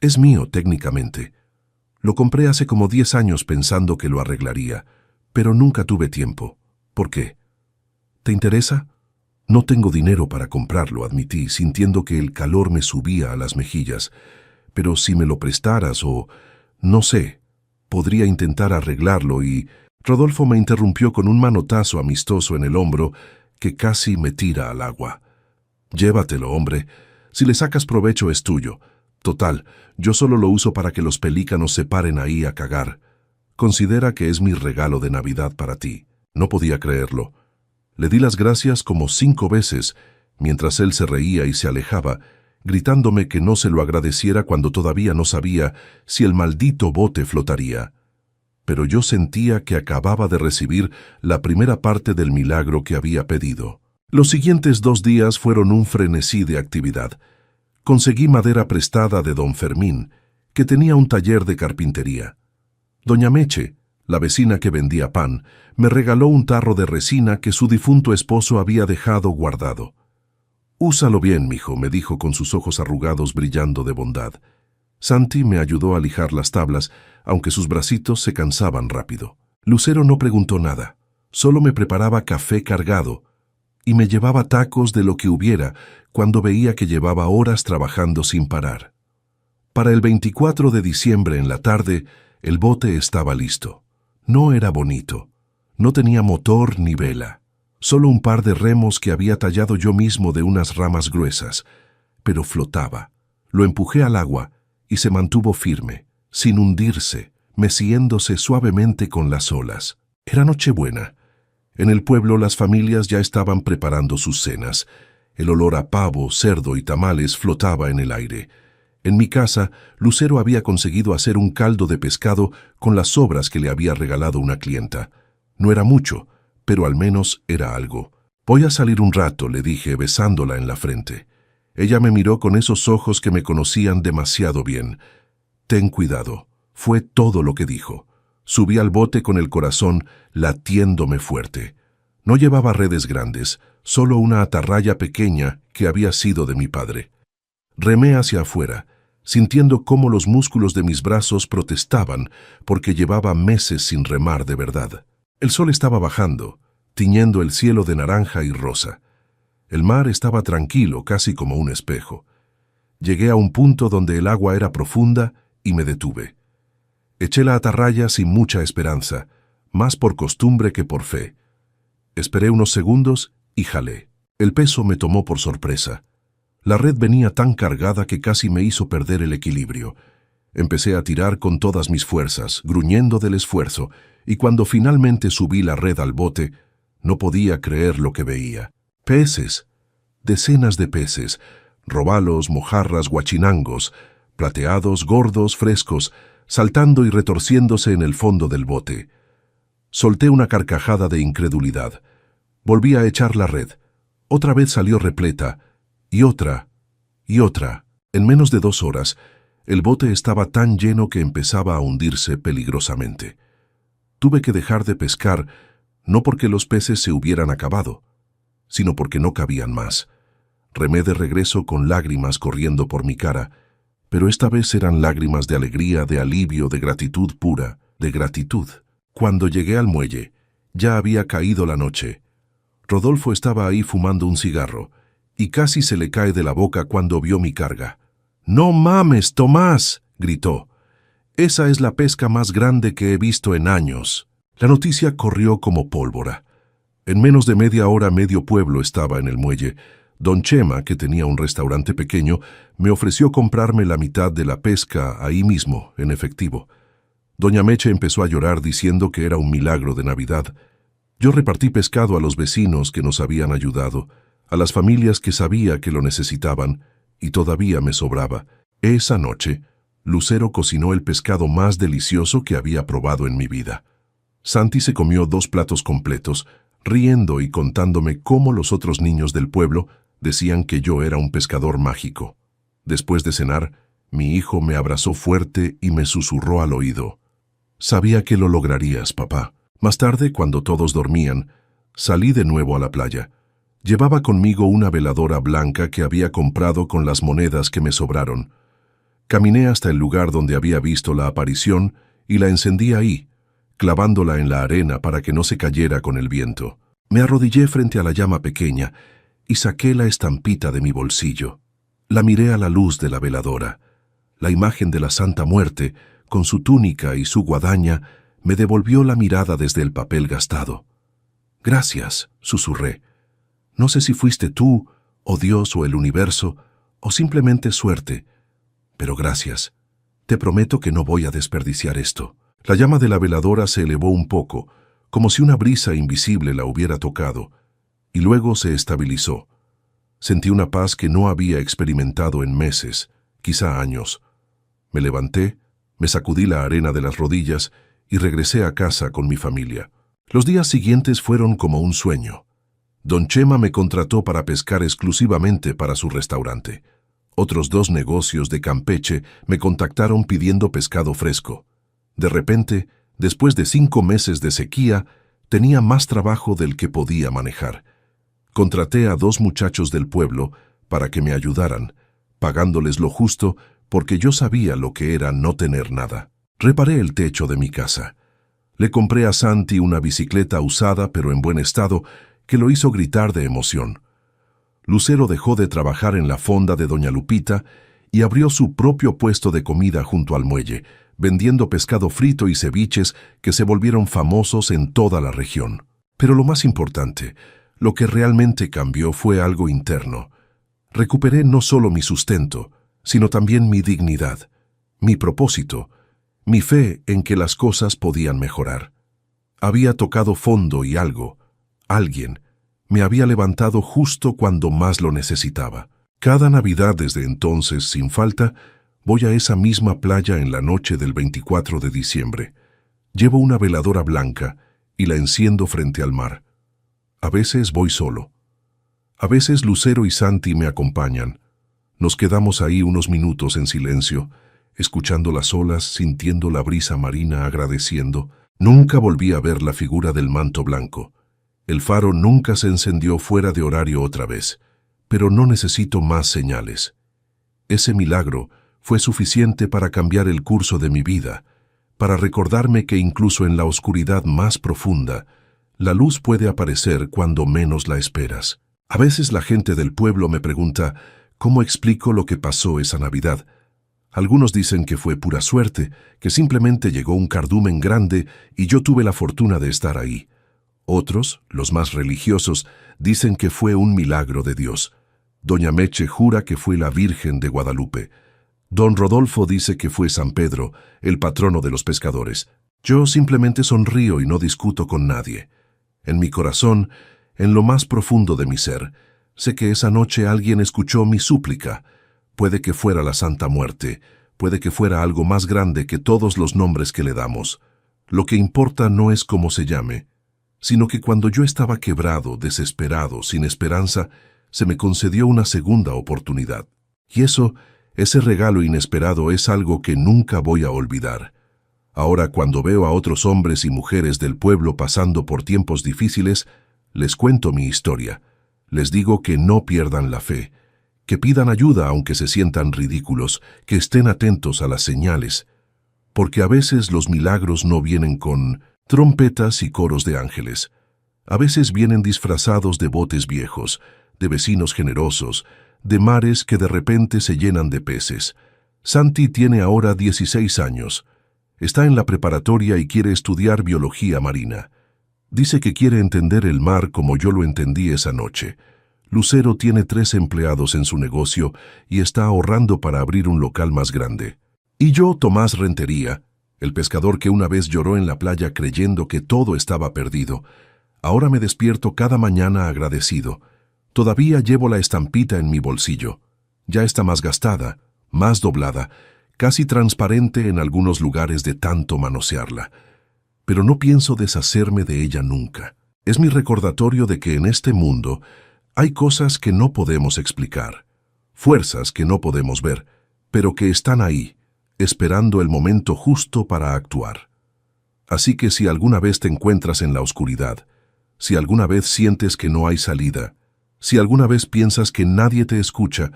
Es mío, técnicamente. Lo compré hace como 10 años pensando que lo arreglaría, pero nunca tuve tiempo. ¿Por qué? ¿Te interesa?». «No tengo dinero para comprarlo», admití, sintiendo que el calor me subía a las mejillas. «Pero si me lo prestaras o... no sé, podría intentar arreglarlo y...». Rodolfo me interrumpió con un manotazo amistoso en el hombro que casi me tira al agua. «Llévatelo, hombre. Si le sacas provecho es tuyo. Total, yo solo lo uso para que los pelícanos se paren ahí a cagar. Considera que es mi regalo de Navidad para ti». No podía creerlo. Le di las gracias como 5 veces, mientras él se reía y se alejaba, gritándome que no se lo agradeciera cuando todavía no sabía si el maldito bote flotaría. Pero yo sentía que acababa de recibir la primera parte del milagro que había pedido. Los siguientes 2 días fueron un frenesí de actividad. Conseguí madera prestada de don Fermín, que tenía un taller de carpintería. Doña Meche, la vecina que vendía pan, me regaló un tarro de resina que su difunto esposo había dejado guardado. «Úsalo bien, mijo», me dijo con sus ojos arrugados brillando de bondad. Santi me ayudó a lijar las tablas, aunque sus bracitos se cansaban rápido. Lucero no preguntó nada, solo me preparaba café cargado y me llevaba tacos de lo que hubiera cuando veía que llevaba horas trabajando sin parar. Para el 24 de diciembre en la tarde, el bote estaba listo. No era bonito, no tenía motor ni vela, solo un par de remos que había tallado yo mismo de unas ramas gruesas, pero flotaba. Lo empujé al agua y se mantuvo firme, sin hundirse, meciéndose suavemente con las olas. Era Nochebuena. En el pueblo las familias ya estaban preparando sus cenas. El olor a pavo, cerdo y tamales flotaba en el aire. En mi casa, Lucero había conseguido hacer un caldo de pescado con las sobras que le había regalado una clienta. No era mucho, pero al menos era algo. «Voy a salir un rato», le dije, besándola en la frente. Ella me miró con esos ojos que me conocían demasiado bien. «Ten cuidado», fue todo lo que dijo. Subí al bote con el corazón latiéndome fuerte. No llevaba redes grandes, solo una atarraya pequeña que había sido de mi padre. Remé hacia afuera, sintiendo cómo los músculos de mis brazos protestaban porque llevaba meses sin remar de verdad. El sol estaba bajando, tiñendo el cielo de naranja y rosa. El mar estaba tranquilo, casi como un espejo. Llegué a un punto donde el agua era profunda y me detuve. Eché la atarraya sin mucha esperanza, más por costumbre que por fe. Esperé unos segundos y jalé. El peso me tomó por sorpresa. La red venía tan cargada que casi me hizo perder el equilibrio. Empecé a tirar con todas mis fuerzas, gruñendo del esfuerzo, y cuando finalmente subí la red al bote, no podía creer lo que veía. Peces, decenas de peces, robalos, mojarras, guachinangos, plateados, gordos, frescos, saltando y retorciéndose en el fondo del bote. Solté una carcajada de incredulidad. Volví a echar la red. Otra vez salió repleta, y otra, y otra. En menos de 2 horas, el bote estaba tan lleno que empezaba a hundirse peligrosamente. Tuve que dejar de pescar, no porque los peces se hubieran acabado, sino porque no cabían más. Remé de regreso con lágrimas corriendo por mi cara, pero esta vez eran lágrimas de alegría, de alivio, de gratitud pura, de gratitud. Cuando llegué al muelle, ya había caído la noche. Rodolfo estaba ahí fumando un cigarro, y casi se le cae de la boca cuando vio mi carga. «¡No mames, Tomás!», gritó. «Esa es la pesca más grande que he visto en años». La noticia corrió como pólvora. En menos de media hora medio pueblo estaba en el muelle. Don Chema, que tenía un restaurante pequeño, me ofreció comprarme la mitad de la pesca ahí mismo, en efectivo. Doña Meche empezó a llorar diciendo que era un milagro de Navidad. Yo repartí pescado a los vecinos que nos habían ayudado, a las familias que sabía que lo necesitaban, y todavía me sobraba. Esa noche, Lucero cocinó el pescado más delicioso que había probado en mi vida. Santi se comió 2 platos completos, riendo y contándome cómo los otros niños del pueblo decían que yo era un pescador mágico. Después de cenar, mi hijo me abrazó fuerte y me susurró al oído. «Sabía que lo lograrías, papá». Más tarde, cuando todos dormían, salí de nuevo a la playa. Llevaba conmigo una veladora blanca que había comprado con las monedas que me sobraron. Caminé hasta el lugar donde había visto la aparición y la encendí ahí, clavándola en la arena para que no se cayera con el viento. Me arrodillé frente a la llama pequeña y saqué la estampita de mi bolsillo. La miré a la luz de la veladora. La imagen de la Santa Muerte, con su túnica y su guadaña, me devolvió la mirada desde el papel gastado. «Gracias», susurré. «No sé si fuiste tú, o Dios, o el universo, o simplemente suerte, pero gracias. Te prometo que no voy a desperdiciar esto». La llama de la veladora se elevó un poco, como si una brisa invisible la hubiera tocado, y luego se estabilizó. Sentí una paz que no había experimentado en meses, quizá años. Me levanté, me sacudí la arena de las rodillas y regresé a casa con mi familia. Los días siguientes fueron como un sueño. Don Chema me contrató para pescar exclusivamente para su restaurante. Otros 2 negocios de Campeche me contactaron pidiendo pescado fresco. De repente, después de 5 meses de sequía, tenía más trabajo del que podía manejar. Contraté a 2 muchachos del pueblo para que me ayudaran, pagándoles lo justo porque yo sabía lo que era no tener nada. Reparé el techo de mi casa. Le compré a Santi una bicicleta usada pero en buen estado que lo hizo gritar de emoción. Lucero dejó de trabajar en la fonda de Doña Lupita y abrió su propio puesto de comida junto al muelle, vendiendo pescado frito y ceviches que se volvieron famosos en toda la región. Pero lo más importante, lo que realmente cambió fue algo interno. Recuperé no solo mi sustento, sino también mi dignidad, mi propósito, mi fe en que las cosas podían mejorar. Había tocado fondo y alguien, me había levantado justo cuando más lo necesitaba. Cada Navidad desde entonces, sin falta, voy a esa misma playa en la noche del 24 de diciembre. Llevo una veladora blanca y la enciendo frente al mar. A veces voy solo. A veces Lucero y Santi me acompañan. Nos quedamos ahí unos minutos en silencio, escuchando las olas, sintiendo la brisa marina, agradeciendo. Nunca volví a ver la figura del manto blanco. El faro nunca se encendió fuera de horario otra vez, pero no necesito más señales. Ese milagro fue suficiente para cambiar el curso de mi vida, para recordarme que incluso en la oscuridad más profunda, la luz puede aparecer cuando menos la esperas. A veces la gente del pueblo me pregunta, ¿cómo explico lo que pasó esa Navidad? Algunos dicen que fue pura suerte, que simplemente llegó un cardumen grande y yo tuve la fortuna de estar ahí. Otros, los más religiosos, dicen que fue un milagro de Dios. Doña Meche jura que fue la Virgen de Guadalupe. Don Rodolfo dice que fue San Pedro, el patrono de los pescadores. Yo simplemente sonrío y no discuto con nadie. En mi corazón, en lo más profundo de mi ser, sé que esa noche alguien escuchó mi súplica. Puede que fuera la Santa Muerte, puede que fuera algo más grande que todos los nombres que le damos. Lo que importa no es cómo se llame, sino que cuando yo estaba quebrado, desesperado, sin esperanza, se me concedió una segunda oportunidad. Y ese regalo inesperado es algo que nunca voy a olvidar. Ahora, cuando veo a otros hombres y mujeres del pueblo pasando por tiempos difíciles, les cuento mi historia. Les digo que no pierdan la fe, que pidan ayuda aunque se sientan ridículos, que estén atentos a las señales, porque a veces los milagros no vienen con trompetas y coros de ángeles. A veces vienen disfrazados de botes viejos, de vecinos generosos, de mares que de repente se llenan de peces. Santi tiene ahora 16 años. Está en la preparatoria y quiere estudiar biología marina. Dice que quiere entender el mar como yo lo entendí esa noche. Lucero tiene 3 empleados en su negocio y está ahorrando para abrir un local más grande. Y yo, Tomás Rentería, el pescador que una vez lloró en la playa creyendo que todo estaba perdido, ahora me despierto cada mañana agradecido. Todavía llevo la estampita en mi bolsillo. Ya está más gastada, más doblada, casi transparente en algunos lugares de tanto manosearla. Pero no pienso deshacerme de ella nunca. Es mi recordatorio de que en este mundo hay cosas que no podemos explicar, fuerzas que no podemos ver, pero que están ahí, esperando el momento justo para actuar. Así que si alguna vez te encuentras en la oscuridad, si alguna vez sientes que no hay salida, si alguna vez piensas que nadie te escucha,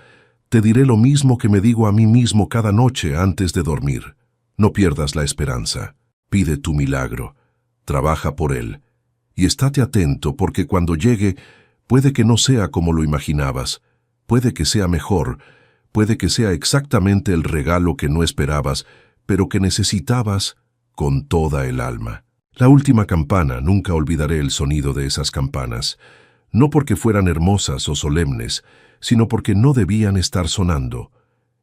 te diré lo mismo que me digo a mí mismo cada noche antes de dormir. No pierdas la esperanza. Pide tu milagro. Trabaja por él. Y estate atento porque cuando llegue, puede que no sea como lo imaginabas. Puede que sea mejor. Puede que sea exactamente el regalo que no esperabas, pero que necesitabas con toda el alma. La última campana, nunca olvidaré el sonido de esas campanas. No porque fueran hermosas o solemnes, sino porque no debían estar sonando.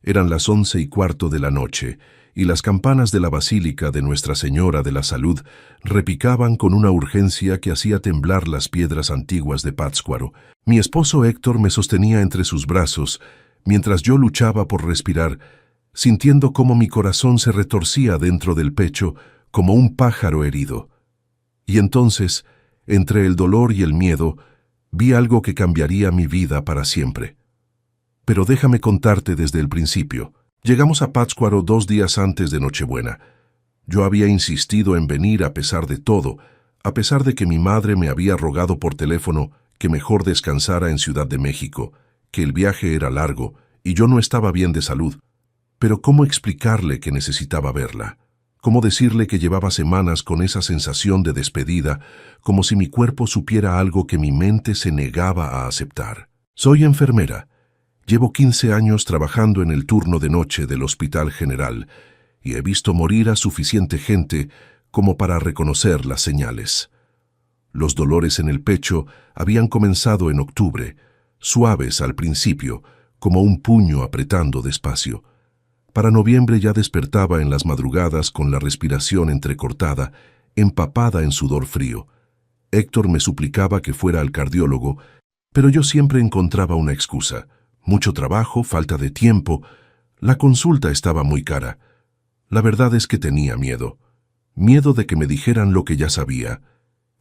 Eran las 11:15 de la noche, y las campanas de la Basílica de Nuestra Señora de la Salud repicaban con una urgencia que hacía temblar las piedras antiguas de Pátzcuaro. Mi esposo Héctor me sostenía entre sus brazos, mientras yo luchaba por respirar, sintiendo cómo mi corazón se retorcía dentro del pecho como un pájaro herido. Y entonces, entre el dolor y el miedo, vi algo que cambiaría mi vida para siempre. Pero déjame contarte desde el principio. Llegamos a Pátzcuaro 2 días antes de Nochebuena. Yo había insistido en venir a pesar de todo, a pesar de que mi madre me había rogado por teléfono que mejor descansara en Ciudad de México, que el viaje era largo y yo no estaba bien de salud. Pero ¿cómo explicarle que necesitaba verla? ¿Cómo decirle que llevaba semanas con esa sensación de despedida, como si mi cuerpo supiera algo que mi mente se negaba a aceptar? Soy enfermera. Llevo 15 años trabajando en el turno de noche del Hospital General y he visto morir a suficiente gente como para reconocer las señales. Los dolores en el pecho habían comenzado en octubre, suaves al principio, como un puño apretando despacio. Para noviembre ya despertaba en las madrugadas con la respiración entrecortada, empapada en sudor frío. Héctor me suplicaba que fuera al cardiólogo, pero yo siempre encontraba una excusa. Mucho trabajo, falta de tiempo. La consulta estaba muy cara. La verdad es que tenía miedo. Miedo de que me dijeran lo que ya sabía.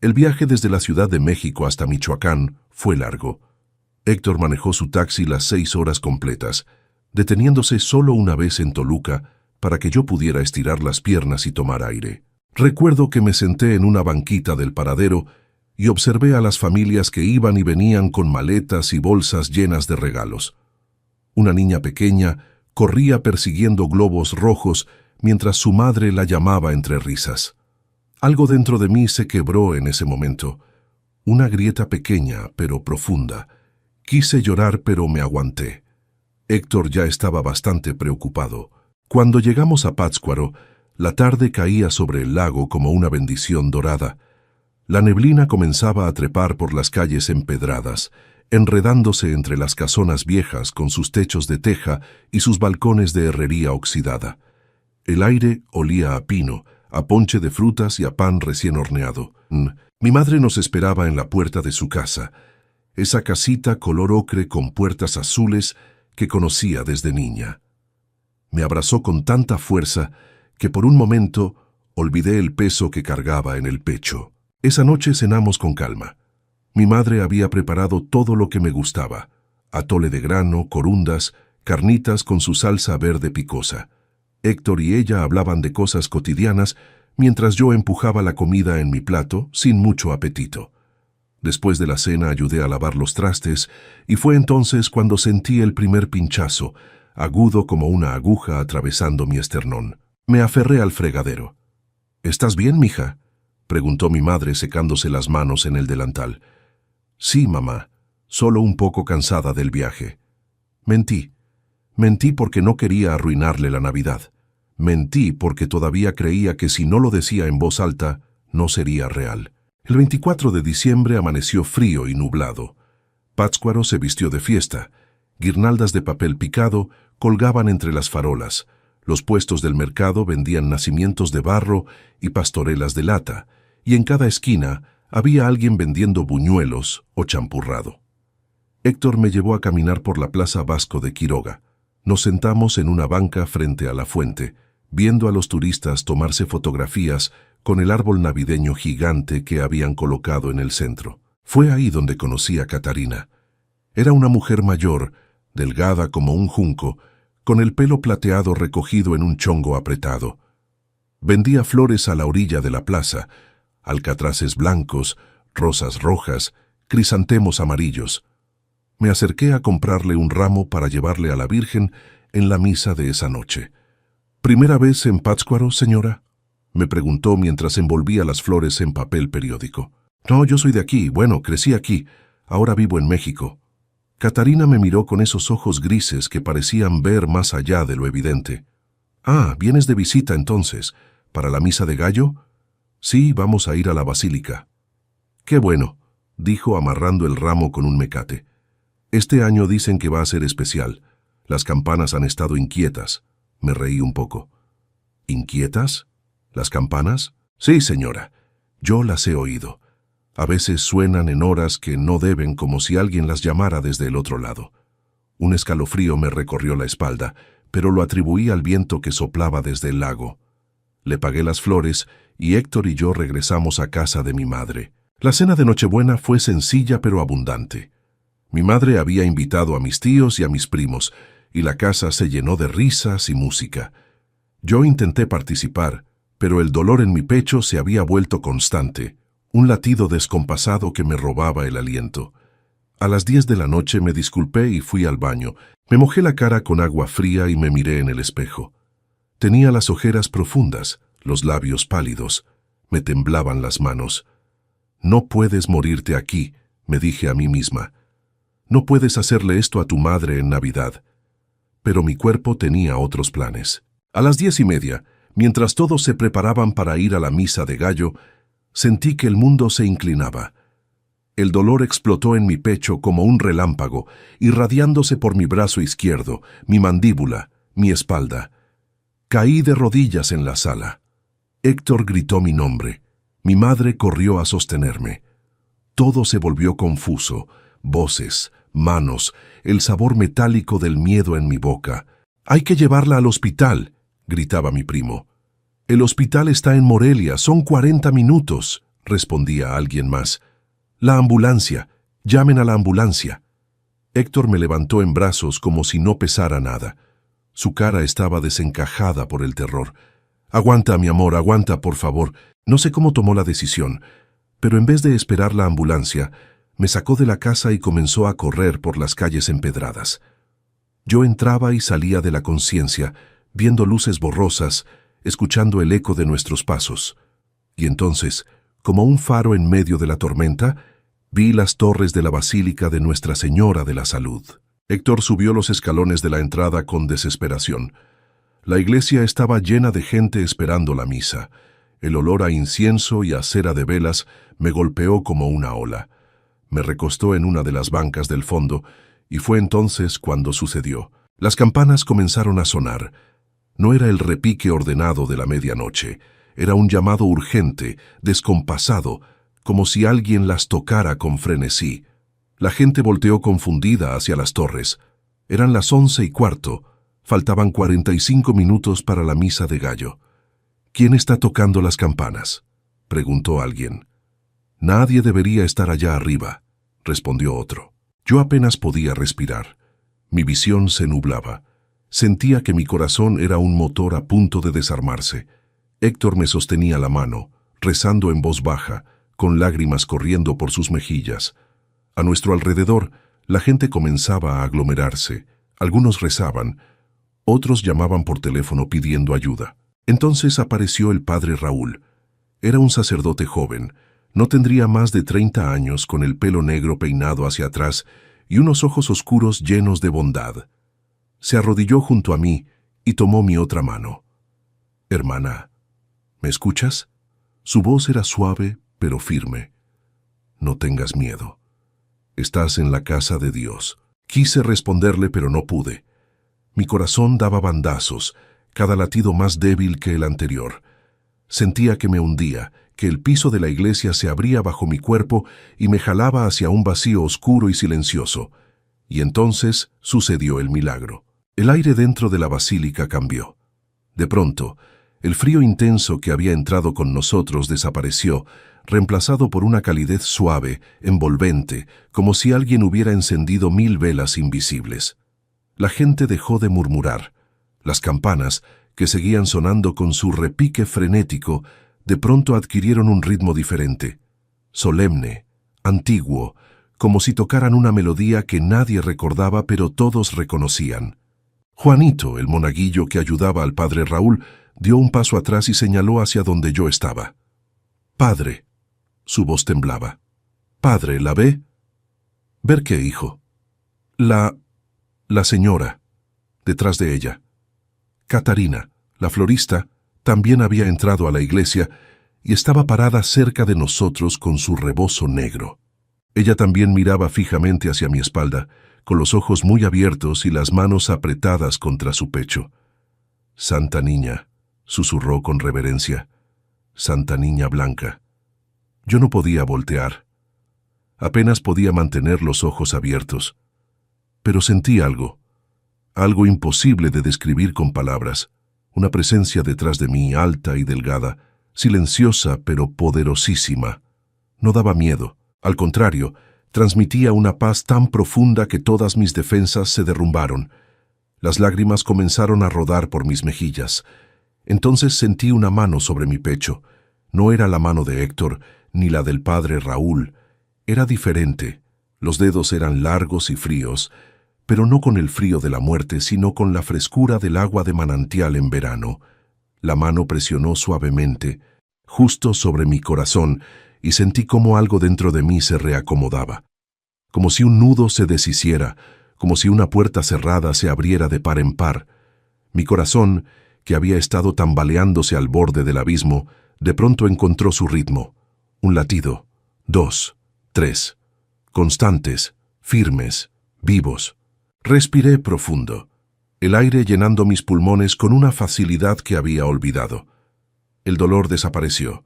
El viaje desde la Ciudad de México hasta Michoacán fue largo. Héctor manejó su taxi las 6 horas completas, deteniéndose solo una vez en Toluca para que yo pudiera estirar las piernas y tomar aire. Recuerdo que me senté en una banquita del paradero y observé a las familias que iban y venían con maletas y bolsas llenas de regalos. Una niña pequeña corría persiguiendo globos rojos mientras su madre la llamaba entre risas. Algo dentro de mí se quebró en ese momento. Una grieta pequeña pero profunda. Quise llorar pero me aguanté. Héctor ya estaba bastante preocupado. Cuando llegamos a Pátzcuaro, la tarde caía sobre el lago como una bendición dorada. La neblina comenzaba a trepar por las calles empedradas, enredándose entre las casonas viejas con sus techos de teja y sus balcones de herrería oxidada. El aire olía a pino, a ponche de frutas y a pan recién horneado. Mi madre nos esperaba en la puerta de su casa, esa casita color ocre con puertas azules que conocía desde niña. Me abrazó con tanta fuerza que por un momento olvidé el peso que cargaba en el pecho. Esa noche cenamos con calma. Mi madre había preparado todo lo que me gustaba: atole de grano, corundas, carnitas con su salsa verde picosa. Héctor y ella hablaban de cosas cotidianas mientras yo empujaba la comida en mi plato sin mucho apetito. Después de la cena ayudé a lavar los trastes y fue entonces cuando sentí el primer pinchazo, agudo como una aguja atravesando mi esternón. Me aferré al fregadero. ¿Estás bien, mija?, preguntó mi madre secándose las manos en el delantal. Sí, mamá, solo un poco cansada del viaje. Mentí. Mentí porque no quería arruinarle la Navidad. Mentí porque todavía creía que si no lo decía en voz alta, no sería real. El 24 de diciembre amaneció frío y nublado. Pátzcuaro se vistió de fiesta. Guirnaldas de papel picado colgaban entre las farolas. Los puestos del mercado vendían nacimientos de barro y pastorelas de lata, y en cada esquina había alguien vendiendo buñuelos o champurrado. Héctor me llevó a caminar por la Plaza Vasco de Quiroga. Nos sentamos en una banca frente a la fuente, viendo a los turistas tomarse fotografías con el árbol navideño gigante que habían colocado en el centro. Fue ahí donde conocí a Catarina. Era una mujer mayor, delgada como un junco, con el pelo plateado recogido en un chongo apretado. Vendía flores a la orilla de la plaza, alcatraces blancos, rosas rojas, crisantemos amarillos. Me acerqué a comprarle un ramo para llevarle a la Virgen en la misa de esa noche. ¿Primera vez en Pátzcuaro, señora?, me preguntó mientras envolvía las flores en papel periódico. No, yo soy de aquí, bueno, crecí aquí, ahora vivo en México. Catarina me miró con esos ojos grises que parecían ver más allá de lo evidente. Ah, ¿vienes de visita entonces? ¿Para la misa de gallo? Sí, vamos a ir a la basílica. Qué bueno, dijo amarrando el ramo con un mecate. Este año dicen que va a ser especial. Las campanas han estado inquietas. Me reí un poco. ¿Inquietas? ¿Las campanas? Sí, señora. Yo las he oído. A veces suenan en horas que no deben, como si alguien las llamara desde el otro lado. Un escalofrío me recorrió la espalda, pero lo atribuí al viento que soplaba desde el lago. Le pagué las flores y Héctor y yo regresamos a casa de mi madre. La cena de Nochebuena fue sencilla pero abundante. Mi madre había invitado a mis tíos y a mis primos, y la casa se llenó de risas y música. Yo intenté participar, pero el dolor en mi pecho se había vuelto constante, un latido descompasado que me robaba el aliento. A las 10 de la noche me disculpé y fui al baño. Me mojé la cara con agua fría y me miré en el espejo. Tenía las ojeras profundas, los labios pálidos. Me temblaban las manos. No puedes morirte aquí, me dije a mí misma. No puedes hacerle esto a tu madre en Navidad. Pero mi cuerpo tenía otros planes. A las 10:30, mientras todos se preparaban para ir a la misa de gallo, sentí que el mundo se inclinaba. El dolor explotó en mi pecho como un relámpago, irradiándose por mi brazo izquierdo, mi mandíbula, mi espalda. Caí de rodillas en la sala. Héctor gritó mi nombre. Mi madre corrió a sostenerme. Todo se volvió confuso, voces, manos, el sabor metálico del miedo en mi boca. «Hay que llevarla al hospital», gritaba mi primo. «El hospital está en Morelia, son 40 minutos», respondía alguien más. «La ambulancia, llamen a la ambulancia». Héctor me levantó en brazos como si no pesara nada. Su cara estaba desencajada por el terror. «Aguanta, mi amor, aguanta, por favor». No sé cómo tomó la decisión, pero en vez de esperar la ambulancia, me sacó de la casa y comenzó a correr por las calles empedradas. Yo entraba y salía de la conciencia, viendo luces borrosas, escuchando el eco de nuestros pasos. Y entonces, como un faro en medio de la tormenta, vi las torres de la Basílica de Nuestra Señora de la Salud. Héctor subió los escalones de la entrada con desesperación. La iglesia estaba llena de gente esperando la misa. El olor a incienso y a cera de velas me golpeó como una ola. Me recostó en una de las bancas del fondo, y fue entonces cuando sucedió. Las campanas comenzaron a sonar. No era el repique ordenado de la medianoche, era un llamado urgente, descompasado, como si alguien las tocara con frenesí. La gente volteó confundida hacia las torres. Eran las 11:15, faltaban 45 minutos para la misa de gallo. «¿Quién está tocando las campanas?», preguntó alguien. «Nadie debería estar allá arriba», respondió otro. Yo apenas podía respirar. Mi visión se nublaba. Sentía que mi corazón era un motor a punto de desarmarse. Héctor me sostenía la mano, rezando en voz baja, con lágrimas corriendo por sus mejillas. A nuestro alrededor, la gente comenzaba a aglomerarse. Algunos rezaban, otros llamaban por teléfono pidiendo ayuda. Entonces apareció el padre Raúl. Era un sacerdote joven. No tendría más de 30 años, con el pelo negro peinado hacia atrás y unos ojos oscuros llenos de bondad. Se arrodilló junto a mí y tomó mi otra mano. «Hermana, ¿me escuchas?». Su voz era suave, pero firme. «No tengas miedo. Estás en la casa de Dios». Quise responderle, pero no pude. Mi corazón daba bandazos, cada latido más débil que el anterior. Sentía que me hundía, que el piso de la iglesia se abría bajo mi cuerpo y me jalaba hacia un vacío oscuro y silencioso. Y entonces sucedió el milagro. El aire dentro de la basílica cambió. De pronto, el frío intenso que había entrado con nosotros desapareció, reemplazado por una calidez suave, envolvente, como si alguien hubiera encendido 1000 velas invisibles. La gente dejó de murmurar. Las campanas, que seguían sonando con su repique frenético, de pronto adquirieron un ritmo diferente, solemne, antiguo, como si tocaran una melodía que nadie recordaba pero todos reconocían. Juanito, el monaguillo que ayudaba al padre Raúl, dio un paso atrás y señaló hacia donde yo estaba. «Padre». Su voz temblaba. «Padre, ¿la ve?». «¿Ver qué, hijo?». La señora, detrás de ella. Catarina, la florista, también había entrado a la iglesia y estaba parada cerca de nosotros con su rebozo negro. Ella también miraba fijamente hacia mi espalda, con los ojos muy abiertos y las manos apretadas contra su pecho. «Santa Niña», susurró con reverencia. «Santa Niña Blanca». Yo no podía voltear. Apenas podía mantener los ojos abiertos. Pero sentí algo imposible de describir con palabras, una presencia detrás de mí, alta y delgada, silenciosa pero poderosísima. No daba miedo, al contrario, transmitía una paz tan profunda que todas mis defensas se derrumbaron. Las lágrimas comenzaron a rodar por mis mejillas. Entonces sentí una mano sobre mi pecho. No era la mano de Héctor, ni la del padre Raúl. Era diferente. Los dedos eran largos y fríos, pero no con el frío de la muerte, sino con la frescura del agua de manantial en verano. La mano presionó suavemente, justo sobre mi corazón, y sentí como algo dentro de mí se reacomodaba. Como si un nudo se deshiciera, como si una puerta cerrada se abriera de par en par. Mi corazón, que había estado tambaleándose al borde del abismo, de pronto encontró su ritmo. Un latido, 2, 3, constantes, firmes, vivos. Respiré profundo, el aire llenando mis pulmones con una facilidad que había olvidado. El dolor desapareció.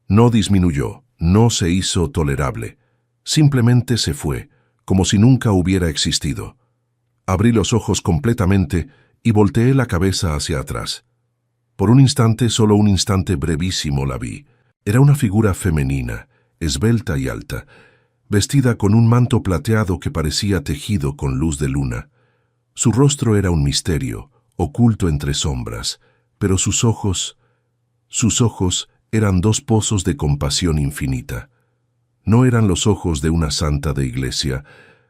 No disminuyó, no se hizo tolerable. Simplemente se fue, como si nunca hubiera existido. Abrí los ojos completamente y volteé la cabeza hacia atrás. Por un instante, solo un instante brevísimo, la vi. Era una figura femenina, esbelta y alta, vestida con un manto plateado que parecía tejido con luz de luna. Su rostro era un misterio, oculto entre sombras, pero sus ojos eran 2 pozos de compasión infinita. No eran los ojos de una santa de iglesia,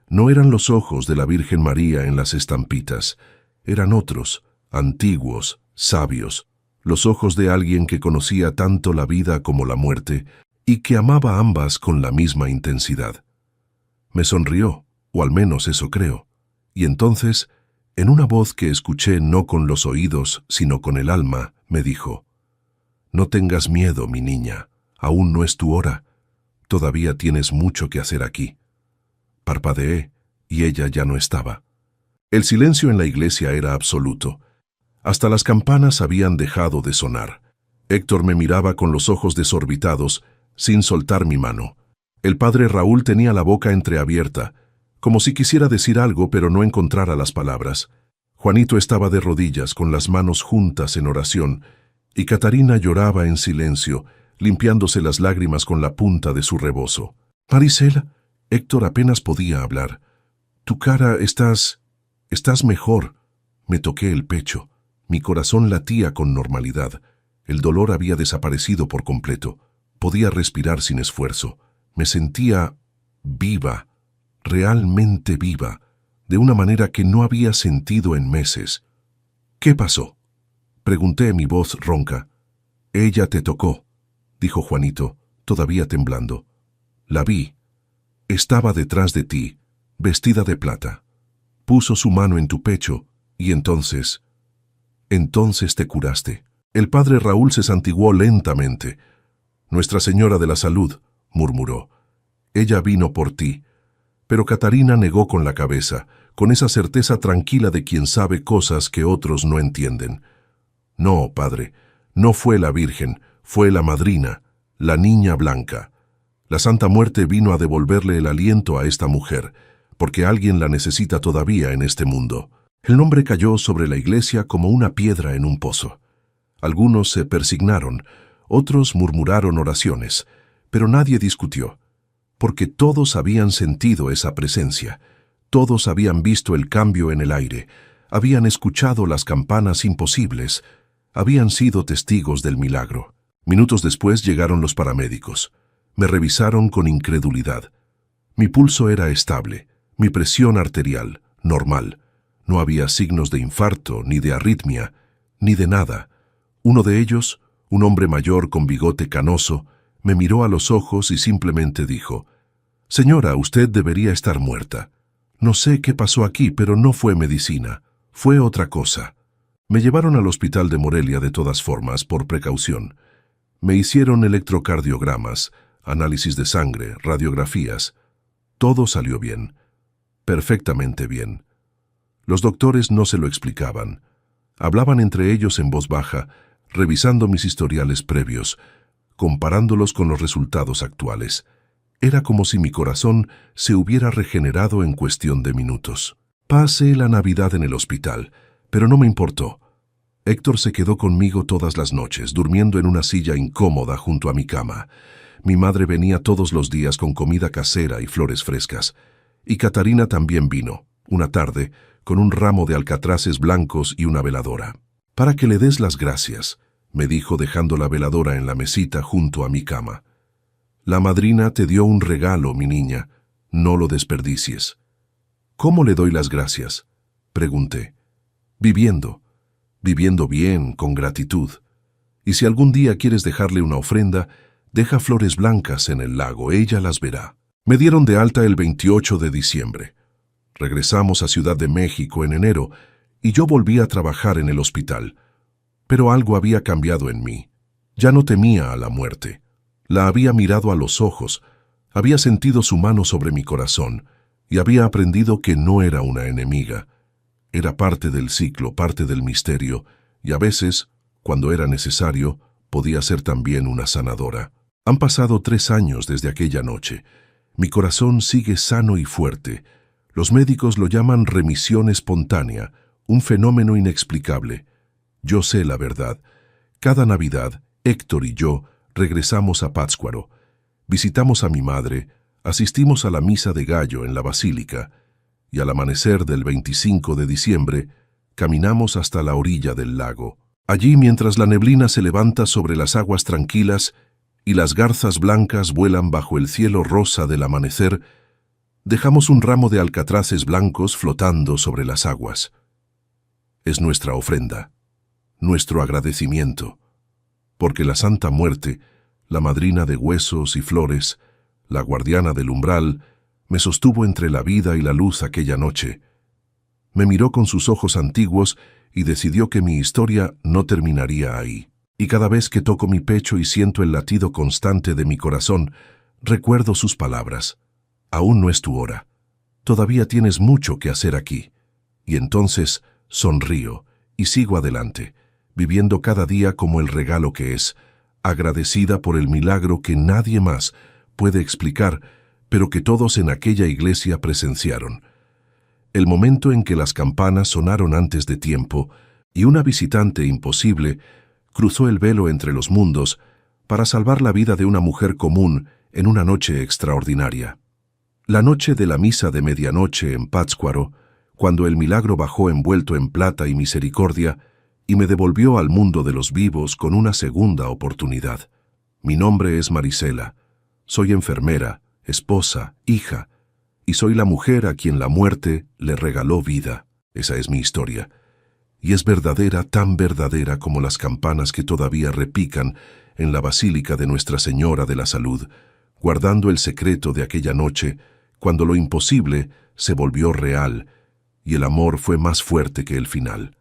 no eran los ojos de la Virgen María en las estampitas, eran otros, antiguos, sabios, los ojos de alguien que conocía tanto la vida como la muerte y que amaba ambas con la misma intensidad. Me sonrió, o al menos eso creo, y entonces, en una voz que escuché no con los oídos, sino con el alma, me dijo: «No tengas miedo, mi niña, aún no es tu hora, todavía tienes mucho que hacer aquí». Parpadeé, y ella ya no estaba. El silencio en la iglesia era absoluto. Hasta las campanas habían dejado de sonar. Héctor me miraba con los ojos desorbitados, sin soltar mi mano. El padre Raúl tenía la boca entreabierta, como si quisiera decir algo pero no encontrara las palabras. Juanito estaba de rodillas, con las manos juntas en oración, y Catarina lloraba en silencio, limpiándose las lágrimas con la punta de su rebozo. «Maricela», Héctor apenas podía hablar. «Tu cara, estás mejor». Me toqué el pecho. Mi corazón latía con normalidad. El dolor había desaparecido por completo. Podía respirar sin esfuerzo. Me sentía viva, realmente viva, de una manera que no había sentido en meses. ¿Qué pasó?, pregunté, mi voz ronca. Ella te tocó, dijo Juanito, todavía temblando. La vi. Estaba detrás de ti, vestida de plata. Puso su mano en tu pecho y entonces te curaste. El padre Raúl se santiguó lentamente. Nuestra Señora de la Salud, murmuró. Ella vino por ti. Pero Catarina negó con la cabeza, con esa certeza tranquila de quien sabe cosas que otros no entienden. No, padre, no fue la Virgen, fue la madrina, la niña blanca. La Santa Muerte vino a devolverle el aliento a esta mujer, porque alguien la necesita todavía en este mundo. El nombre cayó sobre la iglesia como una piedra en un pozo. Algunos se persignaron, otros murmuraron oraciones, pero nadie discutió, porque todos habían sentido esa presencia, todos habían visto el cambio en el aire, habían escuchado las campanas imposibles, habían sido testigos del milagro. Minutos después llegaron los paramédicos. Me revisaron con incredulidad. Mi pulso era estable, mi presión arterial, normal. No había signos de infarto, ni de arritmia, ni de nada. Uno de ellos, un hombre mayor con bigote canoso, me miró a los ojos y simplemente dijo: «Señora, usted debería estar muerta. No sé qué pasó aquí, pero no fue medicina, fue otra cosa». Me llevaron al hospital de Morelia de todas formas, por precaución. Me hicieron electrocardiogramas, análisis de sangre, radiografías. Todo salió bien, perfectamente bien. Los doctores no se lo explicaban. Hablaban entre ellos en voz baja, revisando mis historiales previos, comparándolos con los resultados actuales. Era como si mi corazón se hubiera regenerado en cuestión de minutos. Pasé la Navidad en el hospital, pero no me importó. Héctor se quedó conmigo todas las noches, durmiendo en una silla incómoda junto a mi cama. Mi madre venía todos los días con comida casera y flores frescas. Y Catarina también vino, una tarde, con un ramo de alcatraces blancos y una veladora. «Para que le des las gracias», me dijo dejando la veladora en la mesita junto a mi cama. «La madrina te dio un regalo, mi niña. No lo desperdicies». «¿Cómo le doy las gracias?», pregunté. «Viviendo bien, con gratitud. Y si algún día quieres dejarle una ofrenda, deja flores blancas en el lago, ella las verá». Me dieron de alta el 28 de diciembre. Regresamos a Ciudad de México en enero y yo volví a trabajar en el hospital. Pero algo había cambiado en mí. Ya no temía a la muerte. La había mirado a los ojos, había sentido su mano sobre mi corazón y había aprendido que no era una enemiga. Era parte del ciclo, parte del misterio, y a veces, cuando era necesario, podía ser también una sanadora. Han pasado 3 años desde aquella noche. Mi corazón sigue sano y fuerte. Los médicos lo llaman remisión espontánea, un fenómeno inexplicable. Yo sé la verdad. Cada Navidad, Héctor y yo regresamos a Pátzcuaro. Visitamos a mi madre, asistimos a la misa de gallo en la basílica, y al amanecer del 25 de diciembre, caminamos hasta la orilla del lago. Allí, mientras la neblina se levanta sobre las aguas tranquilas y las garzas blancas vuelan bajo el cielo rosa del amanecer, dejamos un ramo de alcatraces blancos flotando sobre las aguas. Es nuestra ofrenda, nuestro agradecimiento, porque la Santa Muerte, la madrina de huesos y flores, la guardiana del umbral, me sostuvo entre la vida y la luz aquella noche. Me miró con sus ojos antiguos y decidió que mi historia no terminaría ahí. Y cada vez que toco mi pecho y siento el latido constante de mi corazón, recuerdo sus palabras. Aún no es tu hora. Todavía tienes mucho que hacer aquí. Y entonces sonrío y sigo adelante, viviendo cada día como el regalo que es, agradecida por el milagro que nadie más puede explicar, pero que todos en aquella iglesia presenciaron. El momento en que las campanas sonaron antes de tiempo y una visitante imposible cruzó el velo entre los mundos para salvar la vida de una mujer común en una noche extraordinaria. La noche de la misa de medianoche en Pátzcuaro, cuando el milagro bajó envuelto en plata y misericordia y me devolvió al mundo de los vivos con una segunda oportunidad. Mi nombre es Marisela. Soy enfermera, esposa, hija, y soy la mujer a quien la muerte le regaló vida. Esa es mi historia. Y es verdadera, tan verdadera como las campanas que todavía repican en la Basílica de Nuestra Señora de la Salud, guardando el secreto de aquella noche, cuando lo imposible se volvió real y el amor fue más fuerte que el final.